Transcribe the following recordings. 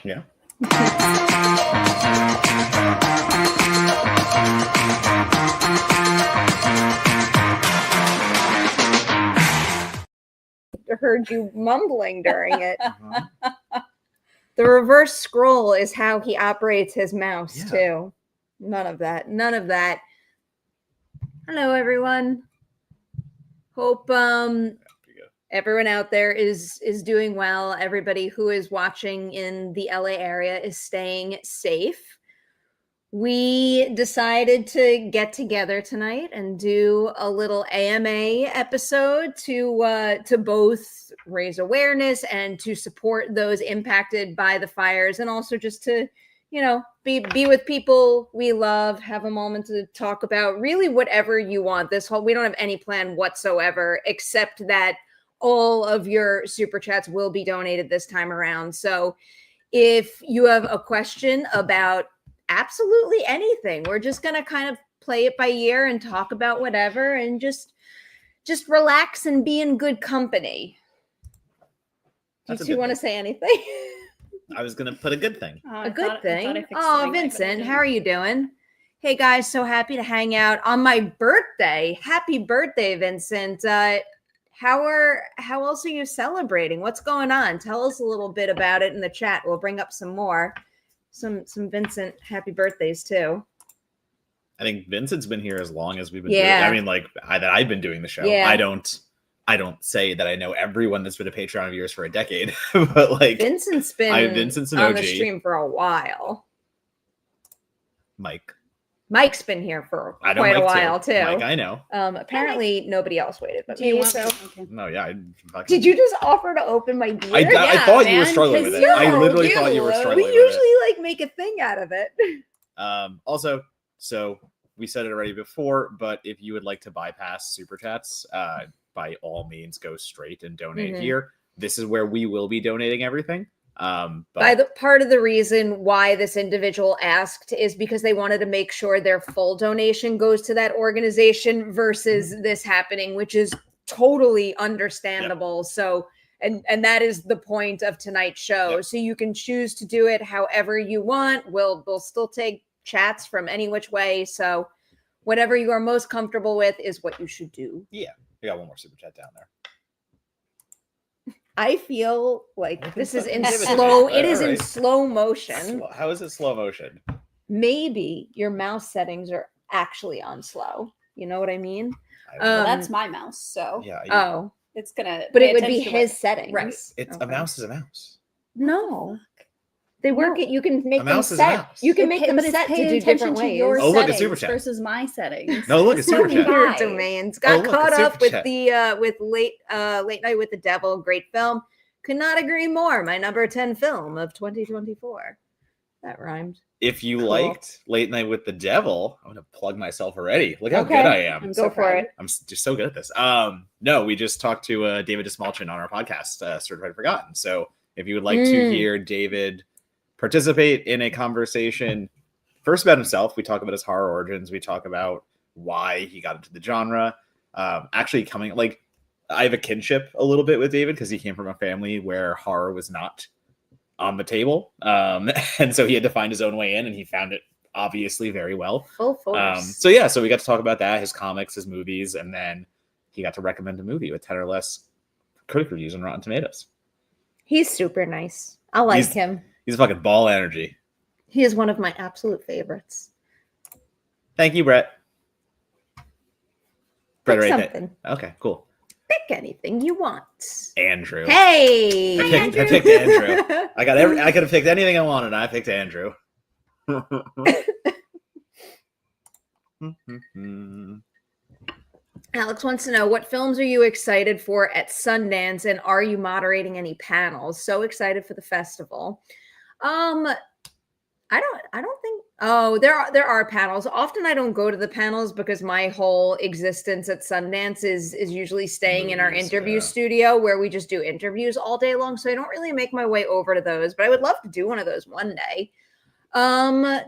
Yeah. I heard you mumbling during it. The reverse scroll is how he operates his mouse, too. None of that. None of that. Hello, everyone. Hope everyone out there is doing well. Everybody who is watching in the LA area is staying safe. We decided to get together tonight and do a little AMA episode to both raise awareness and to support those impacted by the fires, and also just to, you know, be with people we love, have a moment to talk about really whatever you want. We don't have any plan whatsoever, except that all of your super chats will be donated this time around. So if you have a question about absolutely anything, we're just going to kind of play it by ear and talk about whatever and just relax and be in good company. Do you want to say anything? I was going to put a good thing. A good thing? Oh, Vincent, how are you doing? Hey guys, so happy to hang out on my birthday. Happy birthday, Vincent. How else are you celebrating? What's going on? Tell us a little bit about it in the chat. We'll bring up some more. Some Vincent happy birthdays too. I think Vincent's been here as long as we've been doing. I mean, like I've been doing the show. Yeah. I don't say that I know everyone that's been a Patreon of yours for a decade, but like Vincent's been an on OG. the stream for a while. Mike's been here for quite a while too. Mike, I know. Apparently nobody else waited, but Do you me. want So okay. No, yeah. Did you just offer to open my beer? I thought you were struggling with it. No, I literally thought you were struggling we with usually it. like make a thing out of it. Also, so we said it already before, but if you would like to bypass super chats, by all means, go straight and donate here. This is where we will be donating everything. Part of the reason why this individual asked is because they wanted to make sure their full donation goes to that organization versus this happening, which is totally understandable. Yep. So, and that is the point of tonight's show. Yep. So you can choose to do it however you want. We'll still take chats from any which way. So whatever you are most comfortable with is what you should do. Yeah. We got one more super chat down there. I feel like this is in slow. It is in slow motion. How is it slow motion? Maybe your mouse settings are actually on slow. You know what I mean? Well, that's my mouse. So yeah. It's gonna. But it would be his settings, right? It's a mouse is a mouse. No. They work it. You can make them set. Mouse. You can make them set to do different ways. Look at super chat versus my settings. No, look at super chat. Your domains got caught up with the with late night with the devil. Great film. Could not agree more. My number 10 film of 2024. That rhymed. If you liked Late Night with the Devil, I'm gonna plug myself already. Look how good I am. Go for it. I'm just so good at this. No, we just talked to David Desmalchin on our podcast, Certified Forgotten. So if you would like to hear David participate in a conversation first about himself, we talk about his horror origins, we talk about why he got into the genre. Actually coming, like, I have a kinship a little bit with David because he came from a family where horror was not on the table. And so he had to find his own way in, and he found it obviously very well. Full force. So we got to talk about that, his comics, his movies, and then he got to recommend a movie with 10 or less critic reviews on Rotten Tomatoes. He's super nice. I like him. He's a fucking ball energy. He is one of my absolute favorites. Thank you, Brett. Pick something. Okay, cool. Pick anything you want. Andrew. Hey! I picked Andrew. I could have picked anything I wanted. I picked Andrew. Alex wants to know, what films are you excited for at Sundance, and are you moderating any panels? So excited for the festival. I don't think. Oh, there are panels. Often I don't go to the panels because my whole existence at Sundance is usually staying in our interview studio where we just do interviews all day long. So I don't really make my way over to those, but I would love to do one of those one day. I'm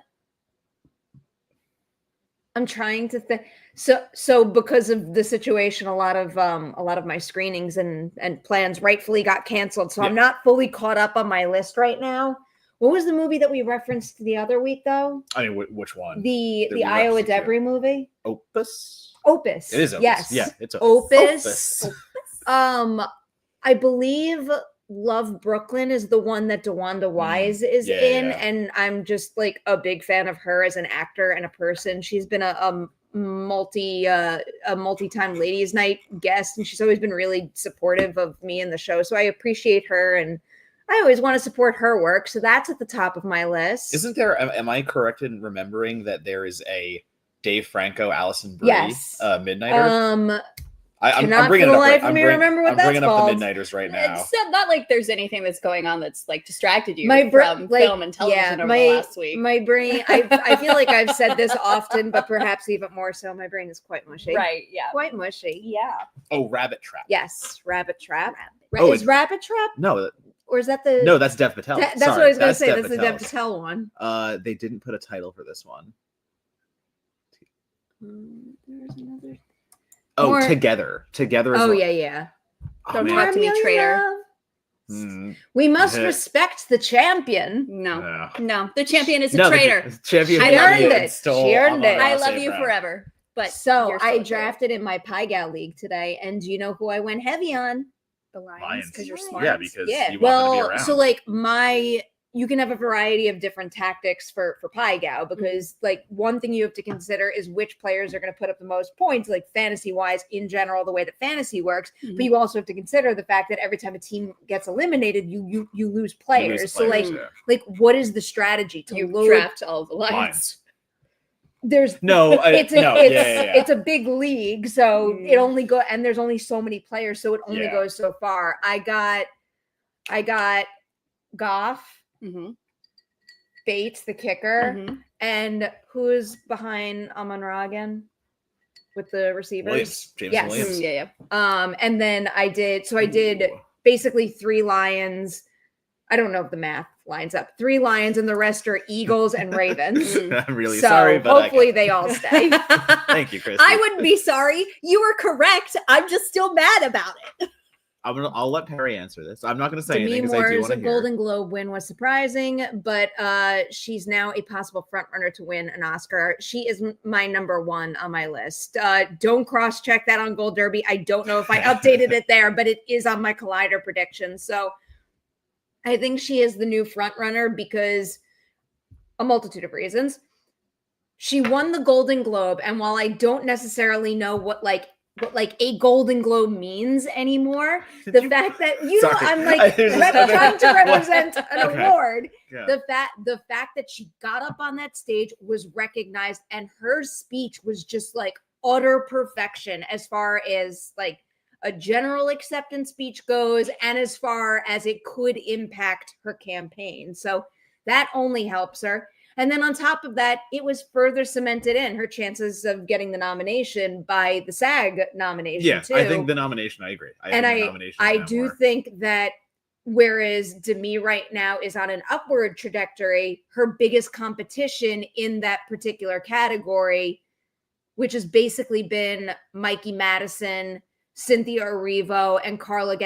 trying to think. So because of the situation, a lot of my screenings and plans rightfully got canceled. So I'm not fully caught up on my list right now. What was the movie that we referenced the other week, though? I mean, which one? The we Iowa referenced here? Debris movie? Opus? Opus. It is Opus. Yes. Yeah, it's Opus. I believe Love Brooklyn is the one that DeWanda Wise is in, and I'm just like a big fan of her as an actor and a person. She's been a multi-time ladies night guest, and she's always been really supportive of me in the show, so I appreciate her, and I always want to support her work, so that's at the top of my list. Isn't there, am I correct in remembering that there is a Dave Franco, Allison Brie Midnighter? I'm bringing it up. I'm bringing up the Midnighters right now. It's not like there's anything that's going on that's like distracted you from film and television over the last week. My brain, I feel like I've said this often, but perhaps even more so. My brain is quite mushy. Right, yeah. Quite mushy. Yeah. Oh, Rabbit Trap. Yes, Rabbit Trap. Is Rabbit Trap? No. Or is that the... No, that's Dev Patel. That's what I was going to say. That's the Dev Patel one. They didn't put a title for this one. There's another... Together. Together. Yeah. Don't talk to me, traitor. We must respect the champion. No. The champion is a traitor. The champion. She earned it. She earned it. I love you forever. But so I drafted in my Pie Gal League today, and do you know who I went heavy on? The Lions, because you're smart. Yeah, because you want them to be around. So like you can have a variety of different tactics for Pie Gal, because like one thing you have to consider is which players are going to put up the most points, like fantasy wise in general, the way that fantasy works. But you also have to consider the fact that every time a team gets eliminated, you lose players. So like what is the strategy to draft all the Lions? There's it's a big league, so it only and there's only so many players, so it only goes so far. I got Goff, Bates, the kicker, and who's behind Amon-Ra again with the receivers? James Williams. Yeah. And then I did basically 3 Lions. I don't know if the math lines up. 3 Lions, and the rest are Eagles and Ravens. I'm really sorry, but hopefully they all stay. Thank you, Christy. I wouldn't be sorry. You were correct. I'm just still mad about it. I'll let Perri answer this. I'm not going to say anything Demi because I do Moore's want to hear. Golden Globe win was surprising, but she's now a possible frontrunner to win an Oscar. She is my number 1 on my list. Don't cross-check that on Gold Derby. I don't know if I updated it there, but it is on my Collider prediction. So I think she is the new frontrunner because a multitude of reasons. She won the Golden Globe, and while I don't necessarily know what a Golden Globe means anymore, the fact that I'm like trying to represent an award. Yeah. The fact that she got up on that stage was recognized, and her speech was just like utter perfection as far as like a general acceptance speech goes, and as far as it could impact her campaign. So that only helps her. And then on top of that, it was further cemented in her chances of getting the nomination by the SAG nomination, too. I think the nomination, I agree. I do think that whereas Demi right now is on an upward trajectory, her biggest competition in that particular category, which has basically been Mikey Madison, Cynthia Erivo, and Carla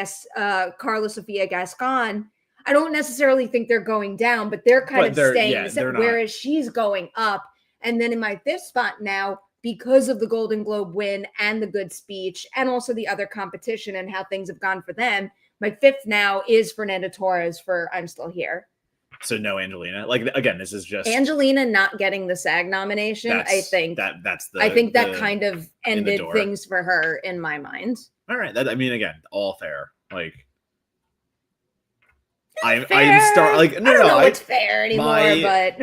Sofia Gascon, I don't necessarily think they're going down, but they're kind of staying, whereas she's going up. And then in my 5th spot now, because of the Golden Globe win and the good speech, and also the other competition and how things have gone for them, my 5th now is Fernanda Torres for I'm Still Here. So no Angelina. Like, again, this is just Angelina not getting the SAG nomination. I think that kind of ended things for her in my mind. All right. Again, all fair. Like, I don't know what's fair anymore, but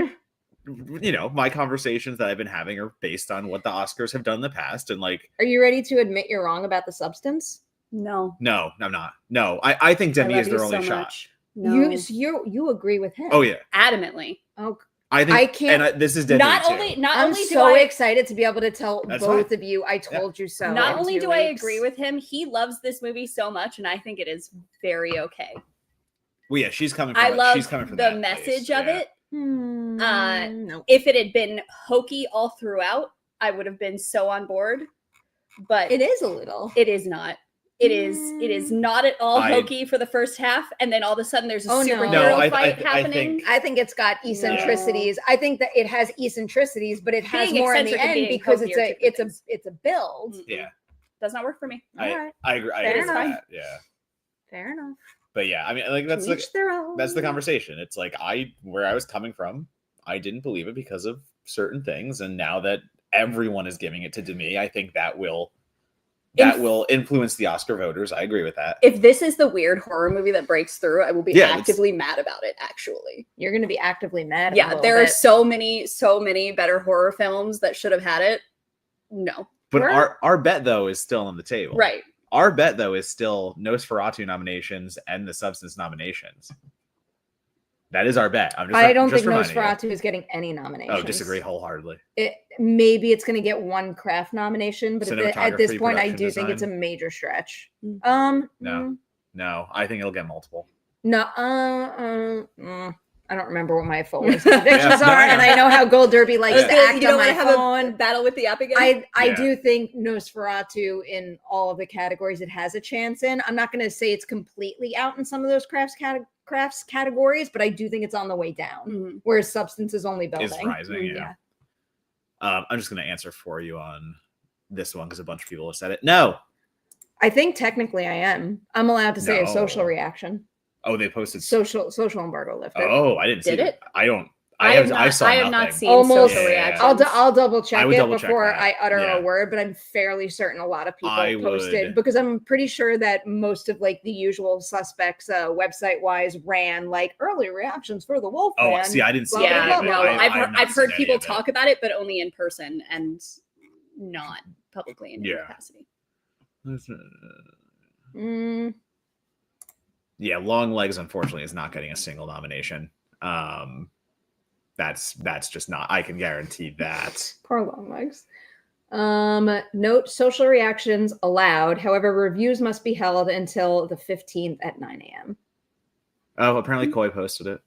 my conversations that I've been having are based on what the Oscars have done in the past, and like, are you ready to admit you're wrong about the substance? No, I'm not. No, I think Demi is their only shot. No. You agree with him? Oh yeah, adamantly. Oh, I think I can't. And this is Demi I'm so excited to be able to tell both of you. I told you so. Not only do I agree with him, he loves this movie so much, and I think it is very okay. Well, yeah, she's coming from the message of it. If it had been hokey all throughout, I would have been so on board. But it is a little. It is not. It is not at all hokey for the first half, and then all of a sudden there's a superhero fight happening. I think it's got eccentricities. I think that it has eccentricities, but it has more in the end because it's a build. Yeah, does not work for me. I agree. I agree with that. Yeah, fair enough. But yeah, I mean, like that's the conversation. It's like where I was coming from, I didn't believe it because of certain things, and now that everyone is giving it to me, I think that will influence the Oscar voters. I agree with that. If this is the weird horror movie that breaks through, I will be actively mad about it. Actually, you're going to be actively mad. Yeah, there are so many better horror films that should have had it. No, but our bet though is still on the table. Right. Our bet though is still Nosferatu nominations and the Substance nominations. That is our bet. I don't think Nosferatu is getting any nominations. Oh, disagree wholeheartly. Maybe it's going to get one craft nomination, but at this point, I do think it's a major stretch. No, I think it'll get multiple. No, I don't remember what my full list predictions are, and I know how Gold Derby likes to act on my phone. A battle with the app again. I do think Nosferatu in all of the categories it has a chance in. I'm not going to say it's completely out in some of those crafts categories, but I do think it's on the way down, whereas Substance is only building. It's rising, yeah. I'm just going to answer for you on this one because a bunch of people have said it. No. I think technically I am. I'm allowed to say a social reaction. Oh, they posted social embargo lifted. Oh, I didn't see it. I don't. I have not seen social reactions. I'll double check it before I utter a word, but I'm fairly certain a lot of people posted because I'm pretty sure that most of like the usual suspects website wise ran like early reactions for the Wolf. Oh, see, I didn't see that. No, I've heard people talk about it, but only in person and not publicly in any capacity. Yeah, Long Legs unfortunately is not getting a single nomination. That's just not. I can guarantee that. Poor Long Legs. Note: social reactions allowed. However, reviews must be held until the 15th at 9 a.m. Oh, apparently Coy posted it.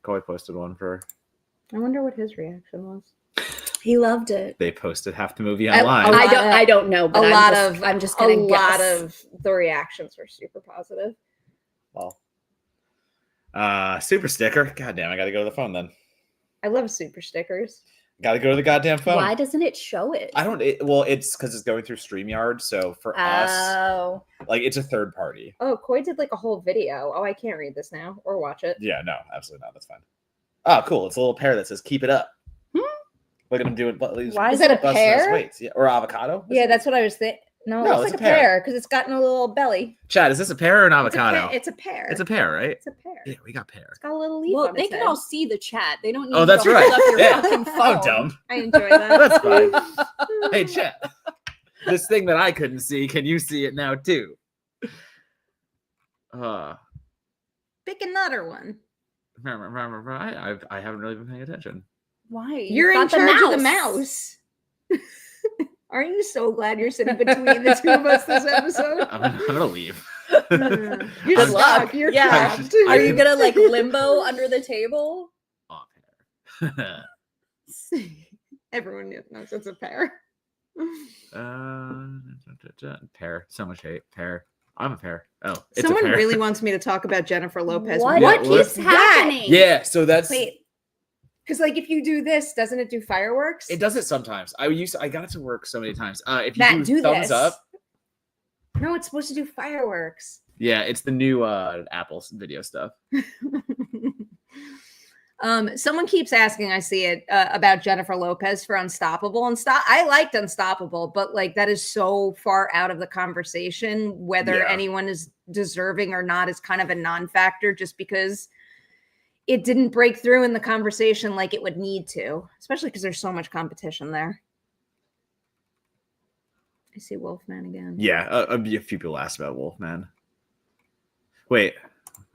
Coy posted one for. I wonder what his reaction was. He loved it. They posted half the movie online. I don't know, but I'm just gonna guess. A lot of the reactions were super positive. Well, super sticker. God damn, I gotta go to the phone then. I love super stickers. Gotta go to the goddamn phone. Why doesn't it show it? It's because it's going through StreamYard. So for us, like it's a third party. Oh, Coy did like a whole video. Oh, I can't read this now or watch it. Yeah, no, absolutely not. That's fine. Oh, cool. It's a little pear that says "Keep it up." Look at him doing. Why is that a pear? Weights. Yeah, or avocado? Yeah, that's what I was thinking. No, it looks like a pear because it's gotten a little belly. Chad, is this a pear or an avocado? It's a pear. It's a pear, right? It's a pear. Yeah, we got pear. It's got a little leaf on they its can head. all see the chat. They don't need that's to right. hold up your fucking phone. Oh, dumb. I enjoy that. That's fine. Hey, chat. This thing that I couldn't see, can you see it now too? Pick another one. I haven't really been paying attention. Why? You're in charge of the mouse. Aren't you so glad you're sitting between the two of us this episode? I'm gonna leave. You're stuck. You're trapped. Are you gonna like limbo under the table? Oh, Everyone knows it's a pear. Pear. So much hate. Pear. I'm a pear. Oh, it's someone a pear. really wants me to talk about Jennifer Lopez. What keeps happening? Yeah, so that's because like if you do this, doesn't it do fireworks? It does it sometimes. I got it to work so many times. If you do thumbs up. No, it's supposed to do fireworks. Yeah, it's the new Apple video stuff. Someone keeps asking, I see it, about Jennifer Lopez for Unstoppable. I liked Unstoppable, but like that is so far out of the conversation. Whether anyone is deserving or not is kind of a non-factor just because it didn't break through in the conversation like it would need to, especially because there's so much competition there. I see Wolfman again. Yeah, a few people asked about Wolfman. Wait,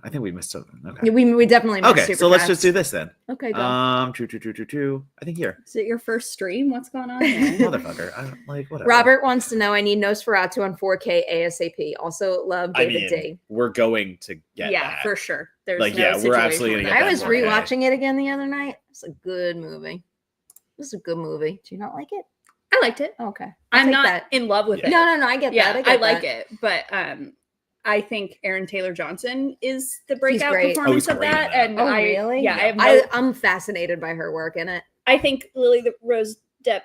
I think we missed something. Okay, we definitely missed. Okay, so let's just do this then. Okay, go. Two. I think here. Is it your first stream? What's going on here? Motherfucker. I don't like whatever. Robert wants to know I need Nosferatu on 4K ASAP. Also love David D. We're going to get that. For sure. There's we're absolutely gonna get I was rewatching it again the other night. It's a good movie. This is a good movie. Do you not like it? I liked it. Okay. I'm take not that. in love with it. No, I get Yeah, that. I like it, but I think Aaron Taylor Johnson is the breakout great. performance he's of great in that. that. And Oh, really? I have I'm fascinated by her work in it. I think Lily Rose Depp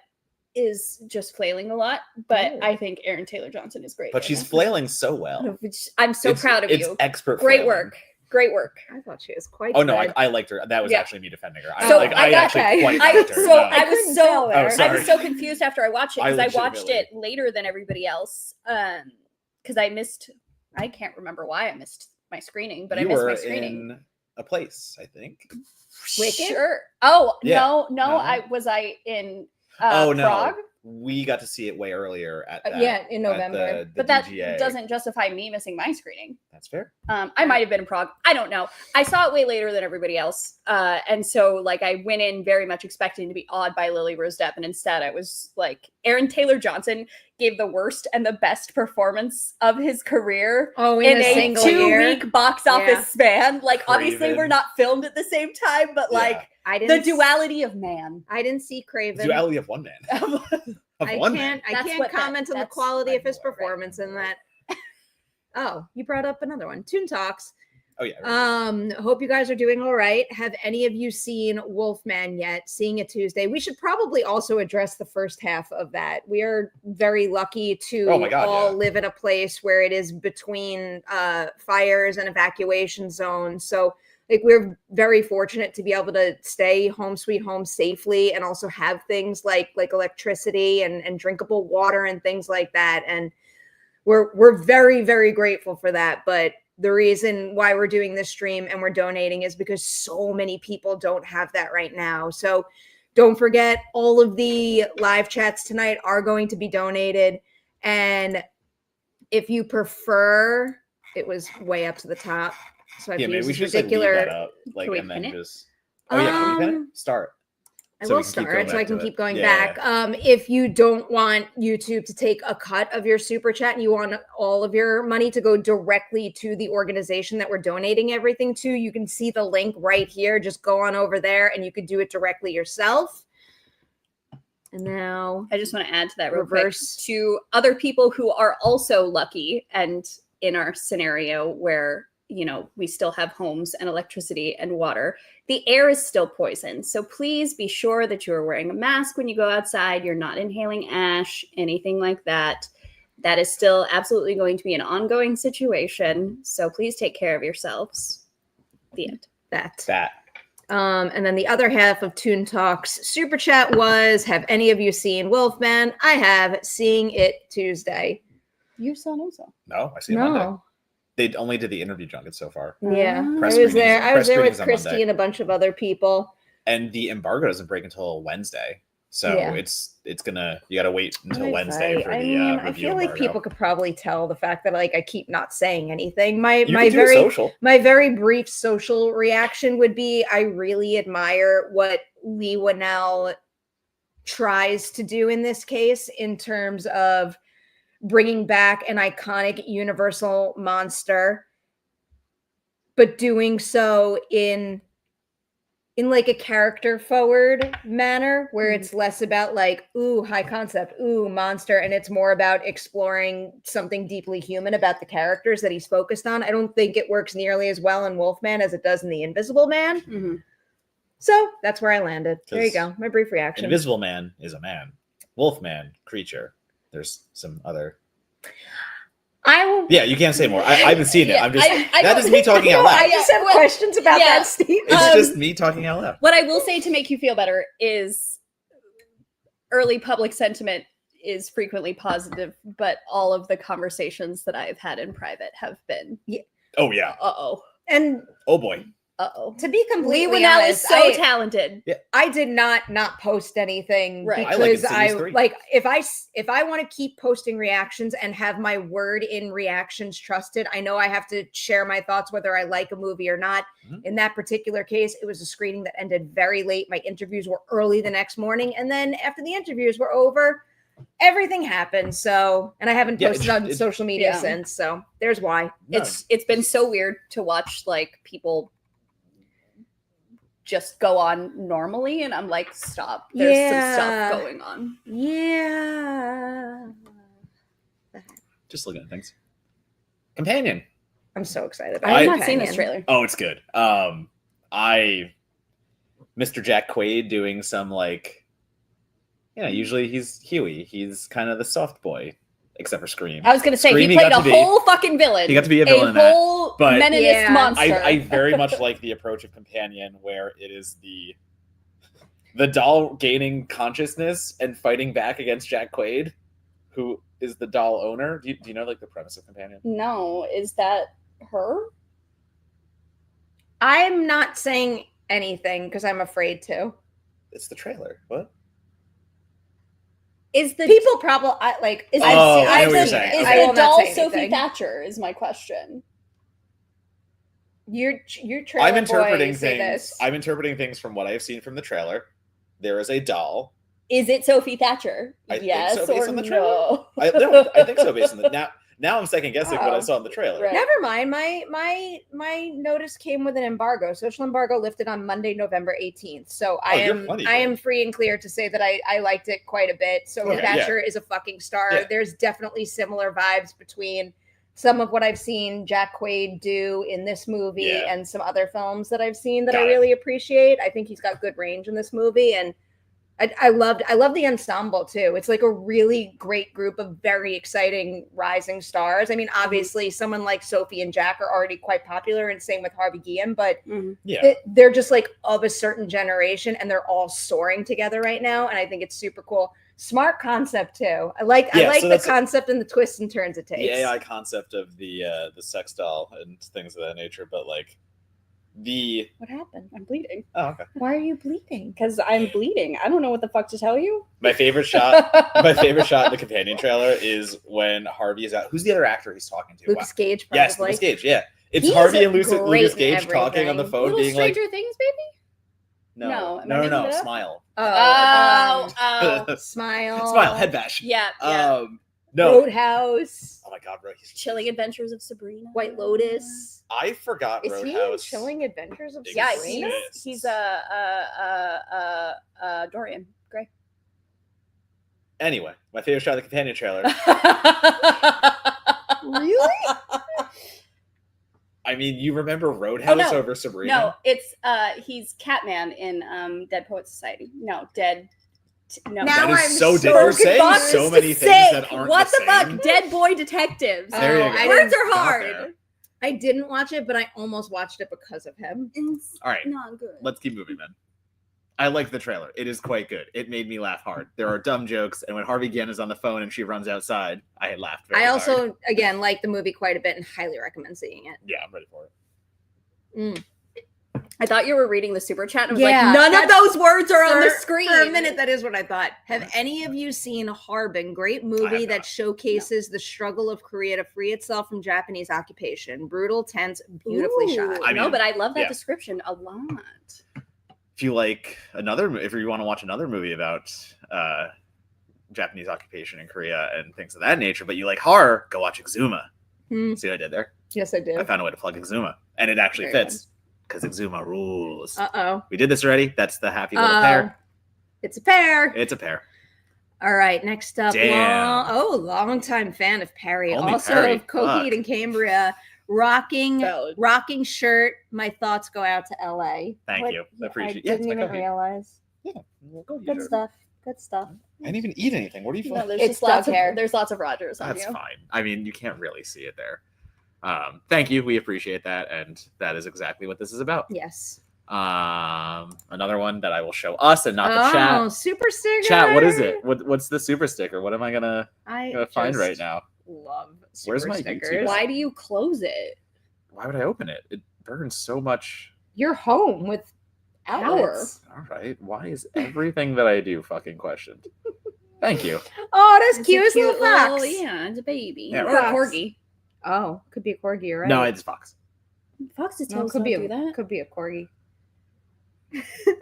is just flailing a lot, but Oh. I think Aaron Taylor Johnson is great. But she's flailing so well. I'm so proud of It's you. expert Great flailing. work. Great work. I thought she was quite Oh no, good. I liked her. That was actually me defending her. So I actually okay. quite I liked her. so No. I was couldn't so tell there. Oh, sorry. I was so confused after I watched it because I watched legitimately- it later than everybody else. Because I can't remember why I missed my screening, but you I missed were my screening. in a place, I think. Wicked? Sure. Oh Yeah. no. No? I was in Oh no, Prague. we got to see it way earlier at that, yeah, in at November. the But that DGA. doesn't justify me missing my screening. That's fair. I might have been in Prague. I don't know. I saw it way later than everybody else. And so like I went in very much expecting to be awed by Lily Rose Depp. And instead I was like, Aaron Taylor Johnson gave the worst and the best performance of his career Oh, in in a single year. 2-week box office Yeah. span. Like obviously Craven. we're not filmed at the same time, but Yeah. like I the didn't. duality of man. I didn't see Craven. Duality of one man. Of I one can't. man. I That's can't what that- comment on the that's- quality of his Right, right, performance in right. that. Oh, you brought up another one. Toon Talks. Oh yeah. Hope you guys are doing all right. Have any of you seen Wolfman yet? Seeing it Tuesday. We should probably also address the first half of that. We are very lucky to Oh my God, all yeah. live in a place where it is between fires and evacuation zones. So like we're very fortunate to be able to stay home sweet home safely and also have things like electricity and drinkable water and things like that. And we're very, very grateful for that. But the reason why we're doing this stream and we're donating is because so many people don't have that right now. So don't forget, all of the live chats tonight are going to be donated. And if you prefer, it was way up to the top. So I've Yeah, maybe used we this should just, like, leave ridiculous. that up, like, Can we and then pin it? just. Oh yeah, can we pin it? Start. I So will we can keep start going so I back can to keep it. going Yeah. back. If you don't want YouTube to take a cut of your super chat and you want all of your money to go directly to the organization that we're donating everything to, you can see the link right here. Just go on over there and you could do it directly yourself. And now I just want to add to that real Reverse. quick to other people who are also lucky and in our scenario where, you know, we still have homes and electricity and water. The air is still poison. So please be sure that you are wearing a mask when you go outside. You're not inhaling ash, anything like that. That is still absolutely going to be an ongoing situation. So please take care of yourselves. The end. that. That. And then the other half of Toon Talks super chat was, have any of you seen Wolfman? I have. Seeing it Tuesday. You saw also. No, I see it Monday. No. They only did the interview junket so far, Yeah. Press I was there. screenings- I was press there with screenings on Christy Monday. and a bunch of other people. and the embargo doesn't break until Wednesday. So Yeah. it's gonna, you gotta wait until I'd Wednesday say- for I the mean, I review feel like embargo. people could probably tell the fact that like I keep not saying anything. My You my can do very social. my very brief social reaction would be I really admire what Lee Winnell tries to do in this case in terms of bringing back an iconic universal monster, but doing so in like a character forward manner where it's less about like, ooh, high concept, ooh, monster, and it's more about exploring something deeply human about the characters that he's focused on. I don't think it works nearly as well in Wolfman as it does in The Invisible Man. Mm-hmm. So that's where I landed. There you 'Cause go. My brief reaction. Invisible Man is a man. Wolfman, creature. There's some other. I will. Yeah, you can't say more. I haven't seen it. Yeah, I'm just. I that know- is me talking out No, loud. I just have questions about yeah. that statement. It's Um, just me talking out loud. What I will say to make you feel better is early public sentiment is frequently positive, but all of the conversations that I've had in private have been, Oh yeah. uh-oh, And Oh boy. uh-oh. to be Lee completely Winnell honest, is so talented. I did not post anything Right. I like because I Insidious 3. like if I want to keep posting reactions and have my word in reactions trusted, I know I have to share my thoughts whether I like a movie or not. Mhm. In that particular case, it was a screening that ended very late. My interviews were early the next morning, and then after the interviews were over, everything happened. So, and I haven't Yeah, posted on social media yeah. since. So there's why. No. It's been so weird to watch like people just go on normally, and I'm like, stop. There's some stuff going on. Yeah. Just looking at things. Companion. I'm so excited. I have not Companion. seen this trailer. Oh, it's good. Mr. Jack Quaid doing some usually he's Huey. He's kind of the soft boy, except for Scream. I was gonna say Scream, he played a whole fucking villain. He got to be a villain in that. Whole But meninist monster. I very much like the approach of Companion, where it is the doll gaining consciousness and fighting back against Jack Quaid, who is the doll owner. Do you know the premise of Companion? No, is that her? I'm not saying anything because I'm afraid to. It's the trailer. What? Is the People probably Is I know what you're is saying. the I will not doll say Sophie anything. Thatcher? Is my question. Your trailer I'm interpreting boy say things. this. I'm interpreting things from what I've seen from the trailer. There is a doll. Is it Sophie Thatcher? I think Yes so, based or on the no? I think so. Based on the now I'm second guessing what I Oh. saw in the trailer. Right. Never mind. My notice came with an embargo. Social embargo lifted on Monday, November 18th. So I you're am plenty I good. am free and clear to say that I liked it quite a bit. So Okay, Thatcher is a fucking star. Yeah. There's definitely similar vibes between some of what I've seen Jack Quaid do in this movie Yeah. and some other films that I've seen that Got I it. really appreciate. I think he's got good range in this movie, and I love the ensemble too. It's like a really great group of very exciting rising stars. I mean, obviously, someone like Sophie and Jack are already quite popular, and same with Harvey Guillen, but Yeah. they're just like of a certain generation, and they're all soaring together right now. And I think it's super cool. Smart concept too. I like so the that's concept and the twists and turns it takes. The AI concept of the sex doll and things of that nature, but What happened? I'm bleeding. oh, okay. Why are you bleeding? Because I'm bleeding. I don't know what the fuck to tell you. My favorite shot in the Companion trailer is when Harvey is out. Who's the other actor he's talking to? Lucas Gage, probably. Yes, Lucas Gage. Yeah, it's He's Harvey and great Lucas in Gage talking on the everything. phone, Little being Stranger Things, baby. No, no, am I making it up? smile, Oh, Smile. smile, head bash. yeah. No, Roadhouse. oh my god, bro, he's Chilling Adventures of Sabrina. White Lotus. I forgot Is he in Roadhouse. Chilling Adventures of Yeah, Sabrina? he's Dorian Gray. Anyway, my favorite shot of the Companion trailer. Really? I mean, you remember Roadhouse over Sabrina? No, it's he's Catman in Dead Poets Society. No, Dead. No. Now That is I'm so so You're saying confused so many to things say, that aren't what the same. fuck? Dead Boy Detectives. There you Oh, go. I Words didn't- are Got hard. there. I didn't watch it, but I almost watched it because of him. It's All right, not good. let's keep moving then. I like the trailer. It is quite good. It made me laugh hard. There are dumb jokes, and when Harvey Guillen is on the phone and she runs outside, I had laughed very I hard. also, again, like the movie quite a bit and highly recommend seeing it. Yeah, I'm ready for it. I thought you were reading the super chat. And I was Yeah, like, none of that's- those words are on the For- screen. For a minute, that is what I thought. Have any of you seen Harbin? Great movie have that not. showcases the struggle of Korea to free itself from Japanese occupation. Brutal, tense, beautifully shot. I no, mean, but I love that yeah. description a lot. If you like if you want to watch another movie about Japanese occupation in Korea and things of that nature, but you like horror, go watch Exuma. Hmm. See what I did there? Yes, I do. I found a way to plug Exuma, and it actually Very fits because Exuma rules. Uh-oh. We did this already. That's the happy little pair. It's a pair. It's a pair. All right, next up. Damn. Longtime fan of Perri. Homie Also Perri, of Coheed fuck. and Cambria. Rocking Valid. shirt. My thoughts go out to LA. Thank you. I appreciate it. I Yeah, didn't it's my even Coheed. realize. Yeah, well, go Good sure. stuff. Good stuff. I didn't even eat anything. What are you? No, there's It's just lots dog hair. of there's lots of Rogers on That's you. fine. I mean, you can't really see it there. Thank you. We appreciate that, and that is exactly what this is about. Yes. Another one that I will show us and not the chat. Super sticker. Chat, what is it? What's the super sticker? What am I gonna I find just right now? love super Where's my stickers. YouTube? Why do you close it? Why would I open it? It burns so much. You're home with outlets. All right. Why is everything that I do fucking questioned? Thank you. Oh, that's It's cute. a It's a little fox. yeah, it's a baby. Yeah, or a fox. corgi. Oh, could be a corgi, you're right? No, it's Fox. Fox's No, tails could don't be do that. could be a corgi.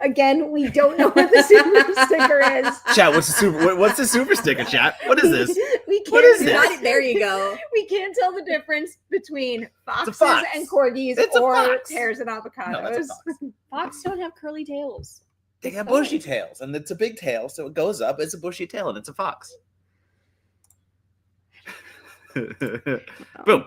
Again, we don't know what the super sticker is. Chat, what's the super sticker, chat? What is this? We can't. What is You this? got it. There you go. We can't tell the difference between foxes fox. and corgis It's a or fox. pears and No, avocados. that's a fox. Fox don't have curly tails. They It's have fine. bushy tails, and it's a big tail, so it goes up. It's a bushy tail, and it's a fox. Boom.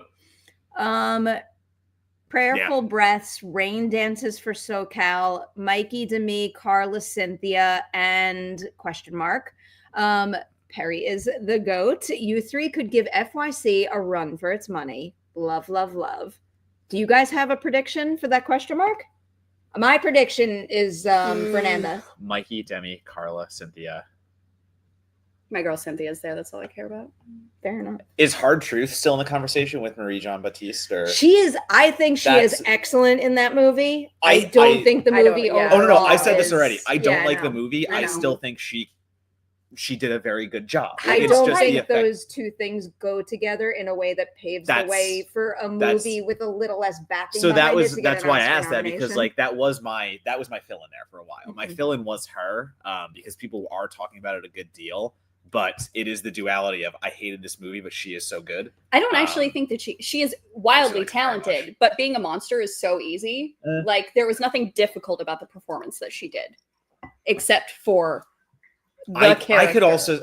Prayerful Breaths, Rain Dances for SoCal, Mikey, Demi, Carla, Cynthia, and question mark. Perri is the GOAT. You three could give FYC a run for its money. Love, love, love. Do you guys have a prediction for that question mark? My prediction is Fernanda. Mikey, Demi, Carla, Cynthia. My girl Cynthia's there. That's all I care about. Fair enough. Is Hard Truth still in the conversation with Marie Jean-Baptiste? Or She is. I think she is That's- excellent in that movie. I I don't think the I don't- movie. yeah. Oh no, overall I said this is- already. I don't yeah, like the no. movie. I I know. still think she did a very good job. I It's don't just the think effect. those two things go together in a way that paves the That's- way for a that's- movie with a little less backing. So that behind was it to get that's an why I Oscar asked that, because nomination. like that was my fill in there for a while. My Mhm. fill in was her, because people are talking about it a good deal, but it is the duality of I hated this movie, but she is so good. I don't actually Um, think that she is wildly like very much. talented, but being a monster is so easy. Like there was nothing difficult about the performance that she did, except for the I character. could also.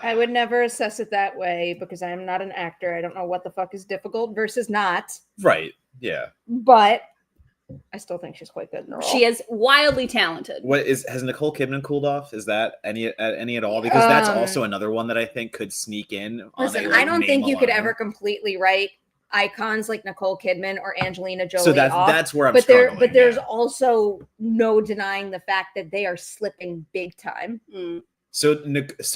I would never assess it that way because I am not an actor. I don't know what the fuck is difficult versus not, Right. Yeah. but I still think she's quite good in the role. She is wildly talented. What has Nicole Kidman cooled off? Is that any at all? Because that's Um, also another one that I think could sneak in. On Listen, a, like, I don't name think you could alone. ever completely write icons like Nicole Kidman or Angelina Jolie So that's off. that's where I'm. But struggling, there's yeah. also no denying the fact that they are slipping big time. Mm. So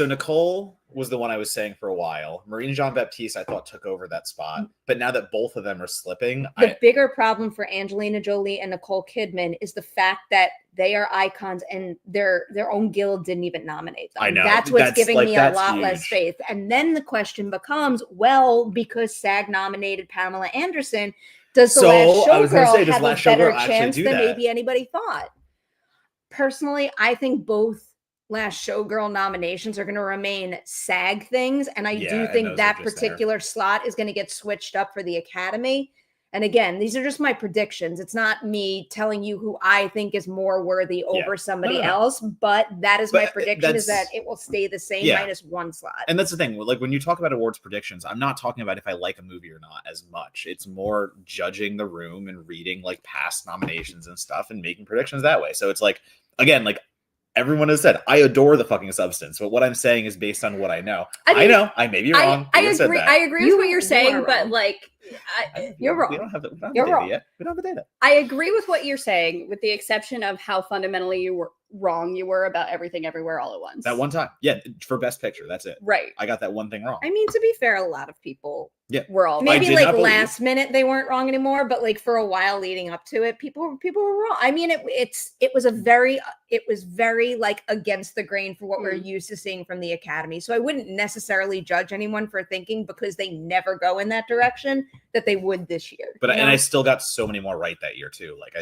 Nicole was the one I was saying for a while. Marie Jean-Baptiste, I thought, took over that spot. But now that both of them are slipping, The bigger problem for Angelina Jolie and Nicole Kidman is the fact that they are icons and their own guild didn't even nominate them. I know. That's what's That's, giving like, me a that's lot less huge. faith. And then the question becomes, well, because SAG nominated Pamela Anderson, does the So, Last I was gonna Showgirl say, does have a Last better Showgirl actually chance do than that? maybe anybody thought? Personally, I think both Last Showgirl nominations are going to remain SAG things, and I Yeah, do and think those that are just there. particular slot is going to get switched up for the Academy. And again, these are just my predictions. It's not me telling you who I think is more worthy over somebody no. else, but that is my But prediction: is that that's- it will stay the same Yeah. minus one slot. And that's the thing. Like when you talk about awards predictions, I'm not talking about if I like a movie or not as much. It's more judging the room and reading like past nominations and stuff and making predictions that way. So it's like, again, like everyone has said, I adore the fucking Substance, but what I'm saying is based on what I know. I I mean, know I may be wrong. I You said agree. that. I agree You with what you're are saying, but wrong. like, You're We wrong. don't have the You're data wrong. yet. We don't have the data. I agree with what you're saying, with the exception of how fundamentally you were wrong you were about Everything Everywhere All at Once. That one time. Yeah, for Best Picture. That's it. right? I got that one thing wrong. I mean, to be fair, a lot of people We're all maybe did like not believe- last minute they weren't wrong anymore, but like for a while leading up to it, people were wrong. I mean, it was very like against the grain for what we're used to seeing from the Academy. So I wouldn't necessarily judge anyone for thinking, because they never go in that direction, that they would this year. But you and know? I still got so many more right that year too. Like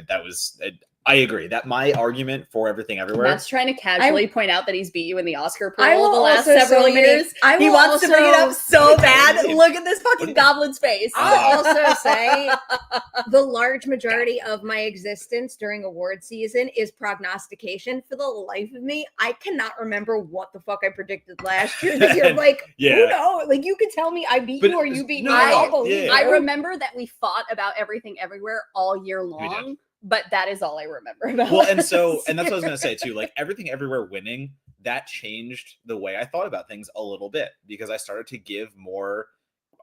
I agree that my argument for Everything Everywhere. Matt's trying to casually point out that he's beat you in the Oscar poll I will the last also several say- years. I He will wants to bring it up also- so bad. What do you- Look at this what do fucking you- goblin's face. I'll also say the large majority of my existence during award season is prognostication. For the life of me, I cannot remember what the fuck I predicted last year. This year, like, Yeah. who knows? Like, you could tell me I beat But you or you beat no, me. I'll I- believe yeah. I you. remember that we fought about Everything Everywhere all year long, but that is all I remember about Well, and us. that's what I was gonna say too. Like Everything Everywhere winning, that changed the way I thought about things a little bit, because I started to give more.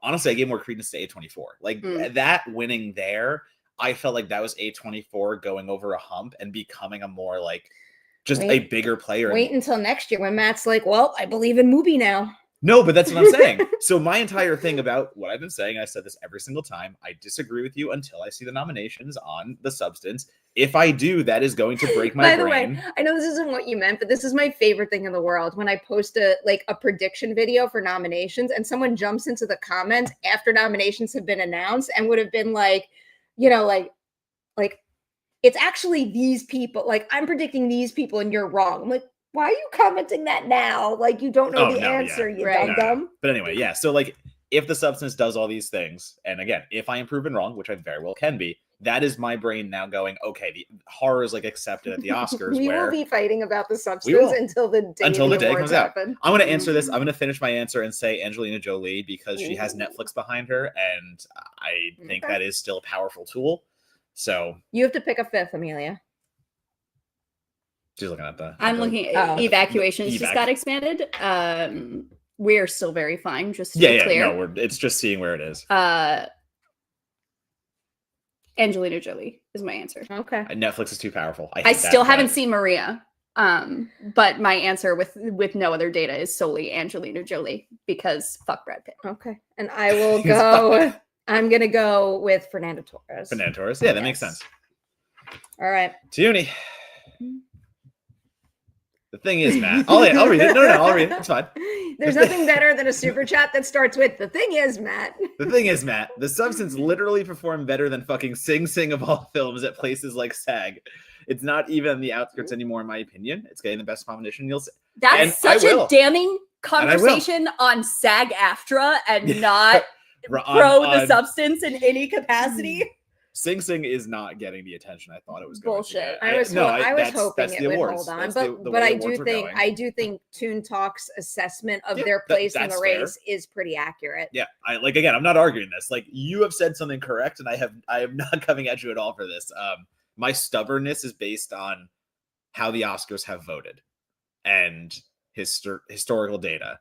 Honestly, I gave more credence to A24. Like that winning there, I felt like that was A24 going over a hump and becoming a more like just a bigger player. Wait until next year when Matt's like, well, I believe in Mubi now. No, but that's what I'm saying. So my entire thing about what I've been saying, I said this every single time, I disagree with you until I see the nominations on The Substance. If I do, that is going to break my By the brain. way, I know this isn't what you meant, but this is my favorite thing in the world when I post a prediction video for nominations and someone jumps into the comments after nominations have been announced and would have been like, you know, like it's actually these people. Like, I'm predicting these people and you're wrong. I'm like, Why are you commenting that now? Like you don't know Oh, the no, yeah. answer, you Right. dumb. But anyway, yeah. So like, if the substance does all these things, and again, if I am proven wrong, which I very well can be, that is my brain now going, okay, the horror is like accepted at the Oscars. We where will be fighting about the will. substance until the day comes out. happen. I'm going to answer this. I'm going to finish my answer and say Angelina Jolie because she has Netflix behind her, and I think Okay. that is still a powerful tool. So You have to pick a fifth, Amelia. she's looking at the. I'm looking at evacuations just evac. got expanded. We're still very fine, just to Yeah, be yeah. clear. No, it's just seeing where it is. Angelina Jolie is my answer. Okay. Netflix is too powerful. I still haven't seen Maria. But my answer with no other data is solely Angelina Jolie because fuck Brad Pitt. Okay. And I will go. I'm gonna go with Fernando Torres. Fernando Torres. Yeah, that makes sense. All right. Tiuni. The thing is, Matt. I'll read it. No, I'll read it. It's fine. There's nothing better than a super chat that starts with "The thing is, Matt." The thing is, Matt. The substance literally performed better than fucking Sing Sing of all films at places like SAG. It's not even the outskirts anymore, in my opinion. It's getting the best combination you'll see. That's such a damning conversation on SAG-AFTRA and not pro the substance in any capacity. Sing Sing is not getting the attention I thought it was going to get. I was hoping it would hold on, but I do think Toon Talk's assessment of their place in the race is pretty accurate. Yeah, I'm not arguing this. Like, you have said something correct, and I am not coming at you at all for this. My stubbornness is based on how the Oscars have voted and historical data